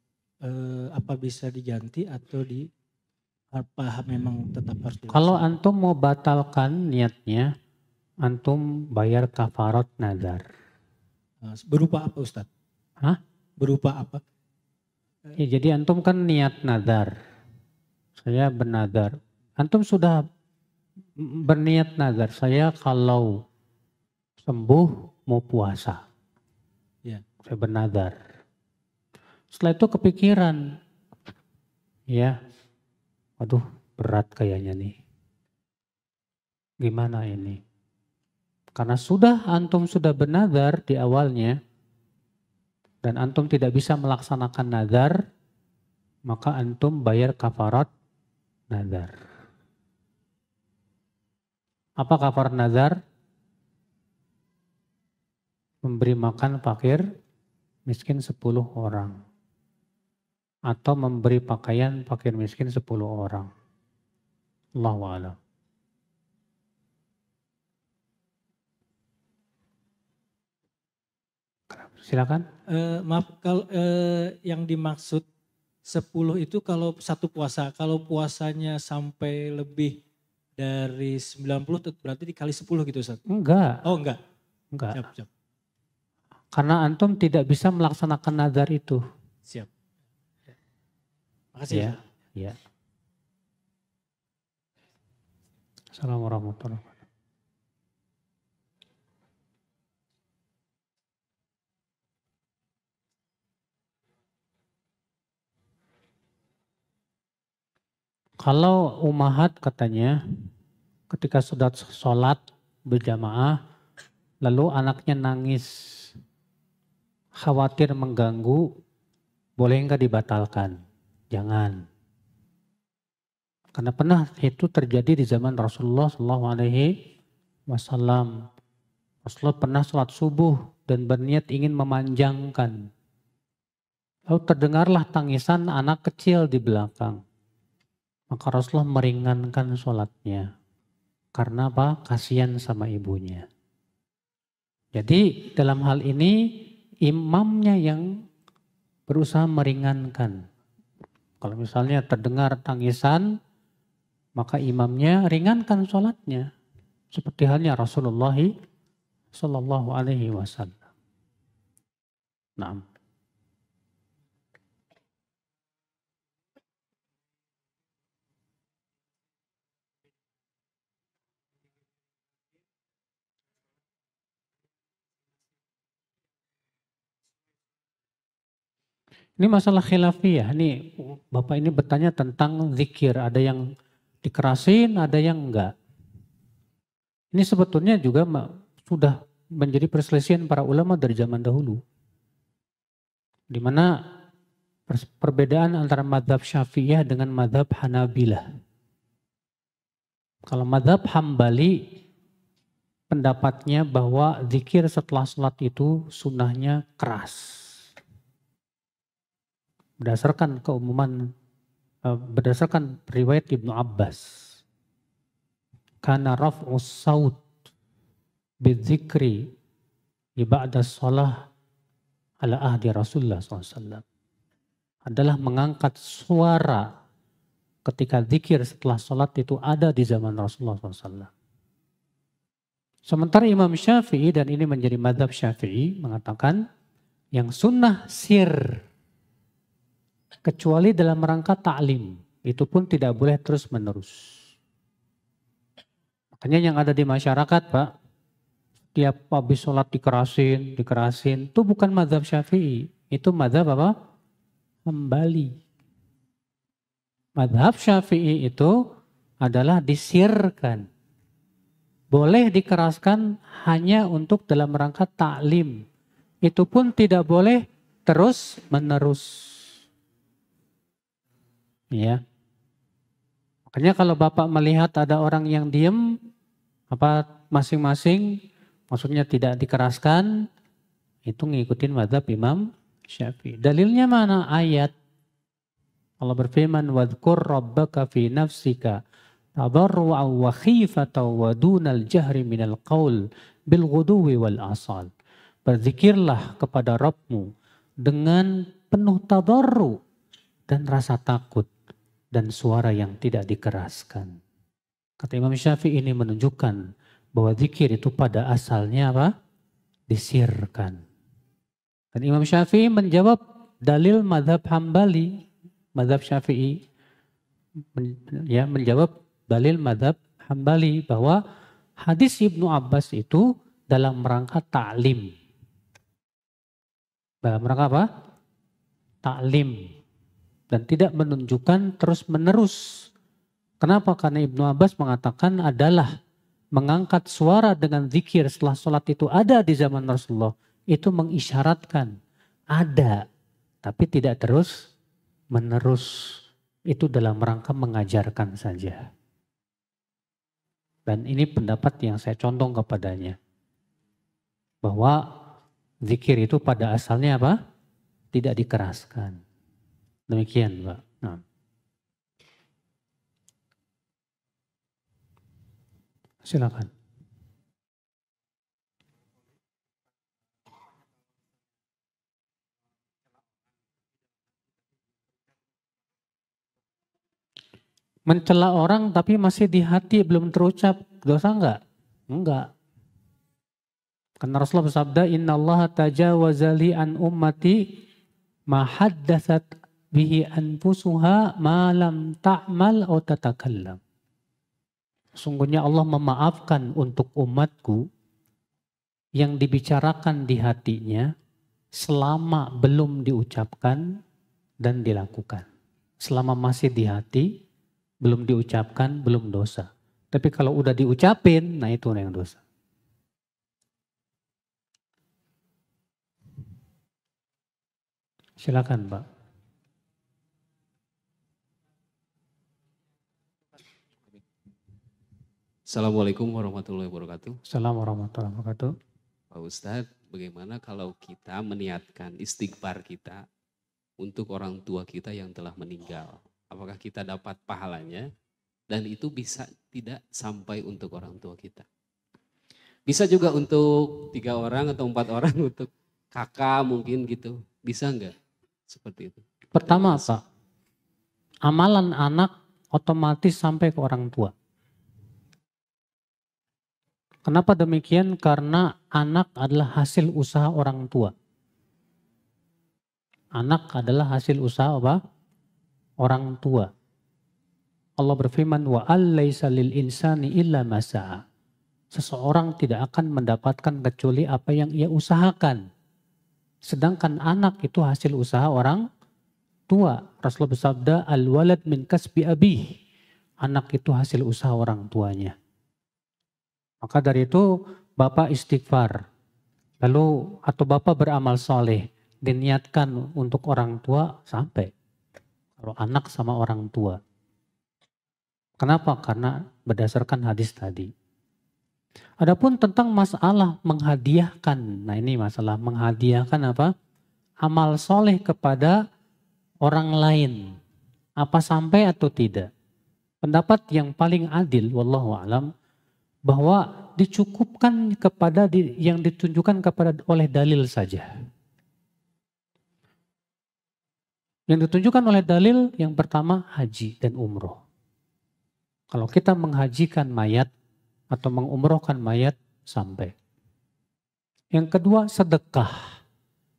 apa bisa diganti atau apa memang tetap harus dilaksanakan? Kalau antum mau batalkan niatnya, antum bayar kafarat nazar. Berupa apa Ustadz? Hah? Berupa apa? Ya, jadi antum kan niat nazar. Saya bernazar. Antum sudah berniat nazar. Saya kalau sembuh mau puasa. Ya. Saya bernazar. Setelah itu kepikiran. Ya. Waduh, berat kayaknya nih. Gimana ini? Karena antum sudah bernazar di awalnya. Dan antum tidak bisa melaksanakan nazar. Maka antum bayar kafarat nazar. Apa kafarat nazar? Memberi makan fakir miskin 10 orang. Atau memberi pakaian fakir miskin 10 orang. Allahu a'lam. Silakan. Maaf, kalau yang dimaksud 10 itu kalau satu puasa. Kalau puasanya sampai lebih dari 90 berarti dikali 10 gitu Ustaz? Enggak. Oh enggak? Enggak. Siap. Karena antum tidak bisa melaksanakan nazar itu. Siap. Makasih Ya. Ustaz. Ya. Assalamualaikum warahmatullahi wabarakatuh. Kalau umahat katanya ketika sudah sholat berjamaah lalu anaknya nangis khawatir mengganggu, boleh enggak dibatalkan? Jangan. Karena pernah itu terjadi di zaman Rasulullah SAW. Rasulullah pernah sholat subuh dan berniat ingin memanjangkan. Lalu terdengarlah tangisan anak kecil di belakang. Maka Rasulullah meringankan sholatnya. Karena apa? Kasihan sama ibunya. Jadi dalam hal ini imamnya yang berusaha meringankan. Kalau misalnya terdengar tangisan, maka imamnya ringankan sholatnya. Seperti halnya Rasulullah Sallallahu Alaihi Wasallam. Nah. Ini masalah khilafiyah. Ini Bapak ini bertanya tentang zikir. Ada yang dikerasin, ada yang enggak. Ini sebetulnya juga sudah menjadi perselisihan para ulama dari zaman dahulu. Di mana perbedaan antara mazhab Syafi'iyah dengan mazhab Hanabilah. Kalau mazhab Hambali pendapatnya bahwa zikir setelah sholat itu sunnahnya keras. Berdasarkan keumuman, berdasarkan riwayat Ibnu Abbas. Kana raf'us saut bidzikri ba'da shalah ala ahdi Rasulullah SAW. Adalah mengangkat suara ketika zikir setelah sholat itu ada di zaman Rasulullah SAW. Sementara Imam Syafi'i, dan ini menjadi mazhab Syafi'i, mengatakan yang sunnah sir kecuali dalam rangka ta'lim. Itu pun tidak boleh terus menerus. Makanya yang ada di masyarakat Pak, tiap habis sholat dikerasin. Itu bukan mazhab Syafi'i. Itu mazhab apa? Hambali. Mazhab Syafi'i itu adalah disirkan. Boleh dikeraskan hanya untuk dalam rangka ta'lim. Itu pun tidak boleh terus menerus. Ya. Makanya kalau Bapak melihat ada orang yang diem, masing-masing, maksudnya tidak dikeraskan, itu ngikutin mazhab Imam Syafi'i. Dalilnya mana? Ayat. Allah berfirman, "Wadhkur rabbaka fi nafsika tadarru'an wa khifatan wa dunal jahri minal qaul bil ghuduwi wal asal." Berzikirlah kepada Rabbmu dengan penuh tadarru dan rasa takut dan suara yang tidak dikeraskan. Kata Imam Syafi'i ini menunjukkan bahwa zikir itu pada asalnya apa? Disirkan. Dan Imam Syafi'i menjawab dalil madhab Hambali, madhab Syafi'i, menjawab dalil madhab Hambali bahwa hadis Ibnu Abbas itu dalam rangka ta'lim. Dalam rangka apa? Ta'lim. Dan tidak menunjukkan terus-menerus. Kenapa? Karena Ibnu Abbas mengatakan adalah mengangkat suara dengan zikir setelah sholat itu ada di zaman Rasulullah. Itu mengisyaratkan ada, tapi tidak terus-menerus. Itu dalam rangka mengajarkan saja. Dan ini pendapat yang saya condong kepadanya. Bahwa zikir itu pada asalnya apa? Tidak dikeraskan. Demikian, Pak. Nah. Silakan. Mencela orang tapi masih di hati belum terucap, dosa enggak? Enggak. Karena Rasulullah bersabda, "Innallaha tajawaza li an ummati ma haddatsat bihi anfusuha ma lam ta'mal aw tatakallam." Sungguhnya Allah memaafkan untuk umatku yang dibicarakan di hatinya selama belum diucapkan dan dilakukan. Selama masih di hati, belum diucapkan, belum dosa. Tapi kalau udah diucapin, nah itu yang dosa. Silakan, Pak. Assalamualaikum warahmatullahi wabarakatuh. Assalamualaikum warahmatullahi wabarakatuh. Pak Ustadz, bagaimana kalau kita meniatkan istighfar kita untuk orang tua kita yang telah meninggal? Apakah kita dapat pahalanya? Dan itu bisa tidak sampai untuk orang tua kita. Bisa juga untuk 3 orang atau 4 orang, untuk kakak mungkin gitu. Bisa enggak? Seperti itu. Pertama, Pak, amalan anak otomatis sampai ke orang tua. Kenapa demikian? Karena anak adalah hasil usaha orang tua. Anak adalah hasil usaha apa? Orang tua. Allah berfirman, wa allaysa lil insani illa ma sa'a. Seseorang tidak akan mendapatkan kecuali apa yang ia usahakan. Sedangkan anak itu hasil usaha orang tua. Rasulullah bersabda, al-walad min kasbi abih. Anak itu hasil usaha orang tuanya. Maka dari itu Bapak istighfar. Lalu atau Bapak beramal soleh. Diniatkan untuk orang tua sampai. Kalau anak sama orang tua. Kenapa? Karena berdasarkan hadis tadi. Adapun tentang masalah menghadiahkan. Nah ini masalah menghadiahkan apa? Amal soleh kepada orang lain. Apa sampai atau tidak? Pendapat yang paling adil, wallahu a'lam, bahwa dicukupkan kepada yang ditunjukkan kepada oleh dalil saja. Yang ditunjukkan oleh dalil yang pertama haji dan umroh. Kalau kita menghajikan mayat atau mengumrohkan mayat sampai. Yang kedua sedekah.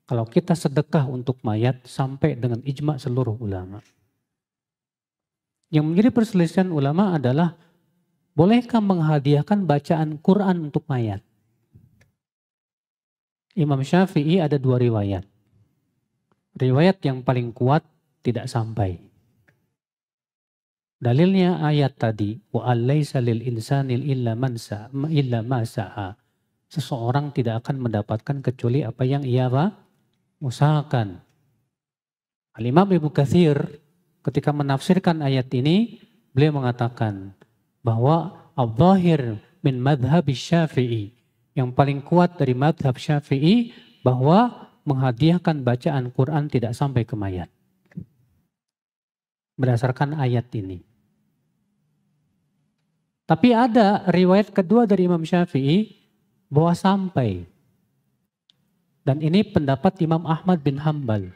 Kalau kita sedekah untuk mayat sampai dengan ijma seluruh ulama. Yang menjadi perselisihan ulama adalah bolehkah menghadiahkan bacaan Quran untuk mayat? Imam Syafi'i ada 2 riwayat. Riwayat yang paling kuat tidak sampai. Dalilnya ayat tadi, wa allaysa lil insani illa ma sa'a. Seseorang tidak akan mendapatkan kecuali apa yang ia usahakan. Al-Imam Ibnu Katsir ketika menafsirkan ayat ini, beliau mengatakan bahwa al-zahir min madhab Syafi'i, yang paling kuat dari madhab Syafi'i bahwa menghadiahkan bacaan Quran tidak sampai ke mayat. Berdasarkan ayat ini. Tapi ada riwayat kedua dari Imam Syafi'i bahwa sampai. Dan ini pendapat Imam Ahmad bin Hambal.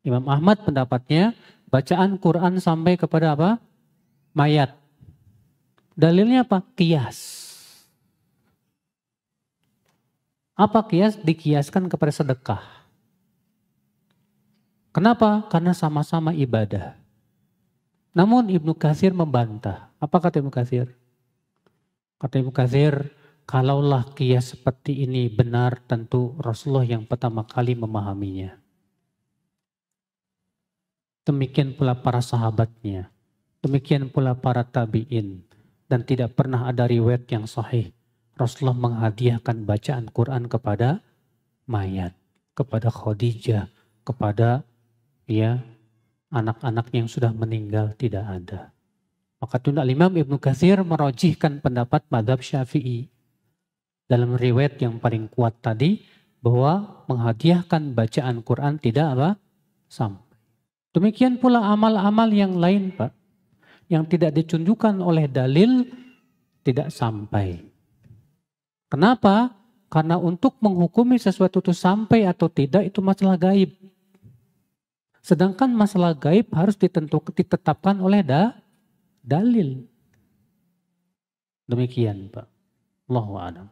Imam Ahmad pendapatnya bacaan Quran sampai kepada apa? Mayat. Dalilnya apa? Qiyas. Apa qiyas? Dikiaskan kepada sedekah. Kenapa? Karena sama-sama ibadah. Namun Ibnu Katsir membantah. Apa kata Ibnu Katsir? Kata Ibnu Katsir, kalaulah qiyas seperti ini benar, tentu Rasulullah yang pertama kali memahaminya. Demikian pula para sahabatnya. Demikian pula para tabi'in. Dan tidak pernah ada riwayat yang sahih. Rasulullah menghadiahkan bacaan Quran kepada mayat. Kepada Khadijah. Kepada anak-anak yang sudah meninggal, tidak ada. Maka tunda Imam Ibnu Katsir merojihkan pendapat mazhab Syafi'i. Dalam riwayat yang paling kuat tadi, bahwa menghadiahkan bacaan Quran tidak sampai. Demikian pula amal-amal yang lain, Pak. Yang tidak ditunjukkan oleh dalil, tidak sampai. Kenapa? Karena untuk menghukumi sesuatu itu sampai atau tidak, itu masalah gaib. Sedangkan masalah gaib harus ditetapkan oleh dalil. Demikian, Pak. Allahu a'lam.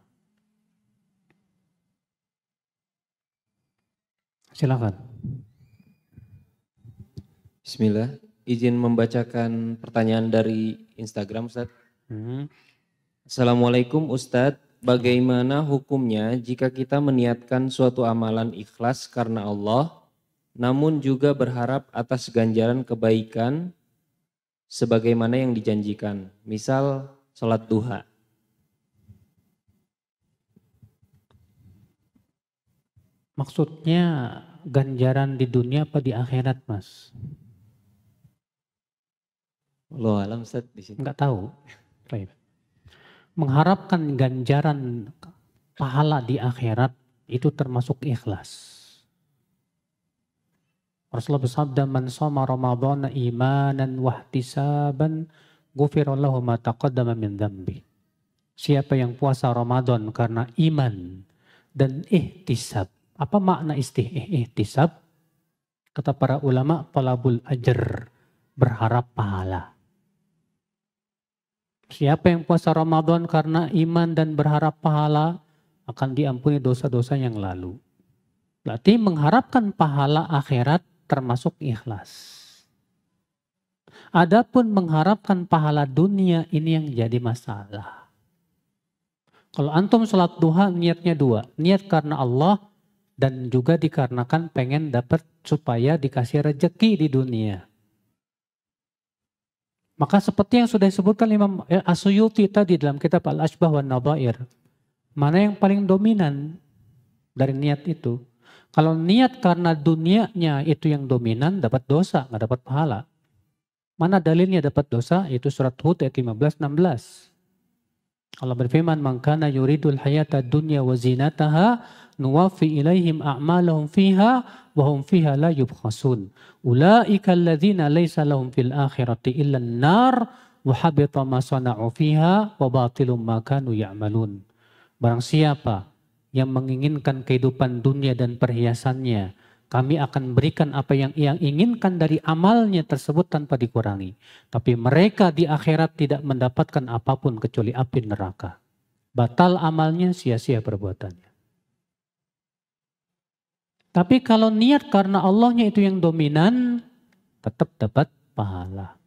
Silakan. Bismillah. Izin membacakan pertanyaan dari Instagram, Ustaz. Assalamualaikum Ustaz. Bagaimana hukumnya jika kita meniatkan suatu amalan ikhlas karena Allah, namun juga berharap atas ganjaran kebaikan sebagaimana yang dijanjikan. Misal sholat duha. Maksudnya ganjaran di dunia apa di akhirat, Mas? Allahu a'lam, Ustaz, di sini. Enggak tahu. Baik. Mengharapkan ganjaran pahala di akhirat itu termasuk ikhlas. Rasulullah bersabda, man shoma ramadhana imanan wahtisaban ghufira lahu ma taqaddama min dzambi. Siapa yang puasa Ramadan karena iman dan ihtisab. Apa makna ihtisab? Kata para ulama, talabul ajr, berharap pahala. Siapa yang puasa Ramadan karena iman dan berharap pahala, akan diampuni dosa-dosa yang lalu. Berarti mengharapkan pahala akhirat termasuk ikhlas. Adapun mengharapkan pahala dunia, ini yang jadi masalah. Kalau antum sholat duha niatnya dua. Niat karena Allah dan juga dikarenakan pengen dapat supaya dikasih rejeki di dunia. Maka seperti yang sudah disebutkan Imam As-Suyuti tadi dalam kitab Al-Ashbah wa Nadhair. Mana yang paling dominan dari niat itu? Kalau niat karena dunianya itu yang dominan, dapat dosa, nggak dapat pahala. Mana dalilnya dapat dosa? Itu surat Hud ayat 15-16. Allah berfirman, "Man kana yuridul hayata dunya wa zinataha nuwaffi ilaihim a'malahum fiha wa hum fiha la yubkhasun. Ulaika alladzina laisa lahum fil akhirati illa an-nar wa habita ma sana'u fiha wa batilum ma kanu ya'malun." Barang siapa yang menginginkan kehidupan dunia dan perhiasannya, kami akan berikan apa yang ia inginkan dari amalnya tersebut tanpa dikurangi. Tapi mereka di akhirat tidak mendapatkan apapun kecuali api neraka. Batal amalnya, sia-sia perbuatannya. Tapi kalau niat karena Allahnya itu yang dominan, tetap dapat pahala.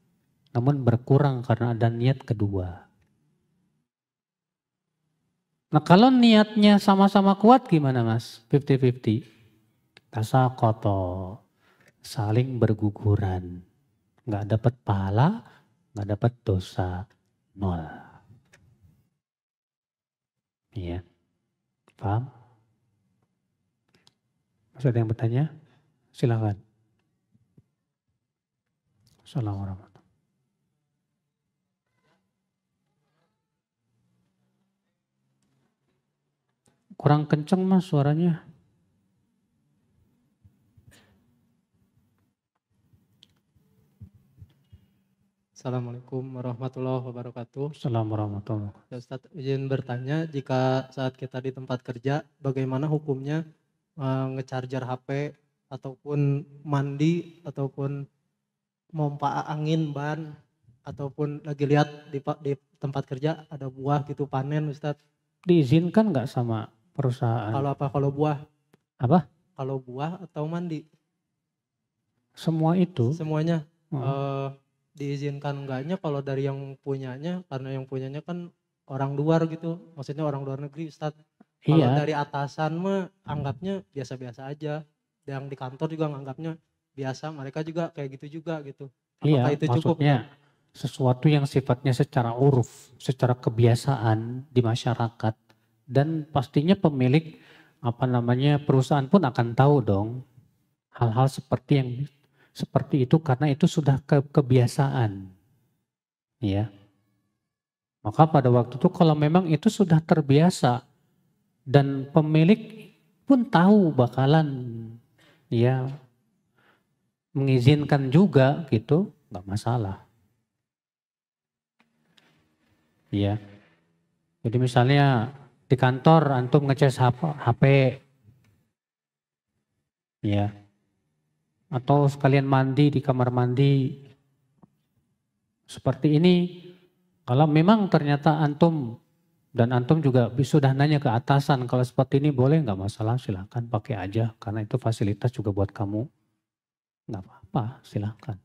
Namun berkurang karena ada niat kedua. Nah kalau niatnya sama-sama kuat gimana Mas? 50-50. Tasaqata, saling berguguran. Nggak dapat pahala, nggak dapat dosa, nol. Iya, paham? Masih ada yang bertanya? Silakan. Assalamualaikum. Kurang kenceng Mas suaranya. Assalamualaikum warahmatullahi wabarakatuh. Assalamualaikum warahmatullahi wabarakatuh. Ustaz, izin bertanya, jika saat kita di tempat kerja, bagaimana hukumnya ngecharger HP ataupun mandi ataupun mompa angin ban ataupun lagi lihat di tempat kerja ada buah gitu panen, Ustaz? Diizinkan nggak sama perusahaan? Kalau buah? Apa? Kalau buah atau mandi? Semua itu. Semuanya Oh. diizinkan enggaknya kalau dari yang punyanya, karena yang punyanya kan orang luar gitu, maksudnya orang luar negeri Ustadz. Kalau Iya, dari atasan mah anggapnya biasa-biasa aja, yang di kantor juga nganggapnya biasa, mereka juga kayak gitu juga gitu. iya, Apakah itu cukup? maksudnya sesuatu yang sifatnya secara uruf, secara kebiasaan di masyarakat, dan pastinya pemilik perusahaan pun akan tahu dong hal-hal seperti itu karena itu sudah kebiasaan, ya. Maka pada waktu itu kalau memang itu sudah terbiasa dan pemilik pun tahu bakalan ya mengizinkan juga gitu, nggak masalah. Ya. Jadi misalnya di kantor antum ngecas HP, ya, atau sekalian mandi di kamar mandi seperti ini. Kalau memang ternyata antum juga sudah nanya ke atasan kalau seperti ini boleh nggak masalah, silahkan pakai aja karena itu fasilitas juga buat kamu, nggak apa-apa, silahkan.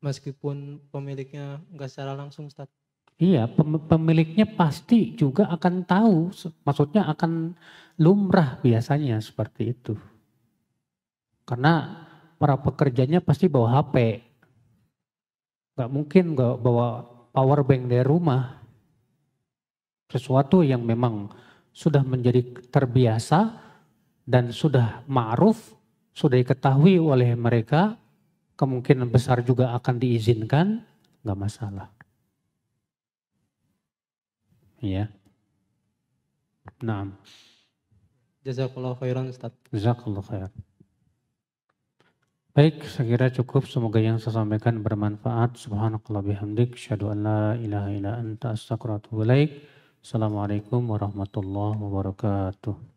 Meskipun pemiliknya nggak secara langsung Ustadz. Iya, pemiliknya pasti juga akan tahu, maksudnya akan lumrah biasanya seperti itu. Karena para pekerjanya pasti bawa HP. Gak mungkin gak bawa power bank dari rumah. Sesuatu yang memang sudah menjadi terbiasa dan sudah ma'ruf, sudah diketahui oleh mereka, kemungkinan besar juga akan diizinkan, gak masalah. Ya. Naam. Jazakallah khairan Ustadz. Jazakallah khair. Baik, saya kira cukup. Semoga yang saya sampaikan bermanfaat. Subhanakallah bihamdik. Asyhadu an la ilaha illa anta astaghfiruka wa atubu ilaik. Assalamualaikum warahmatullahi wabarakatuh.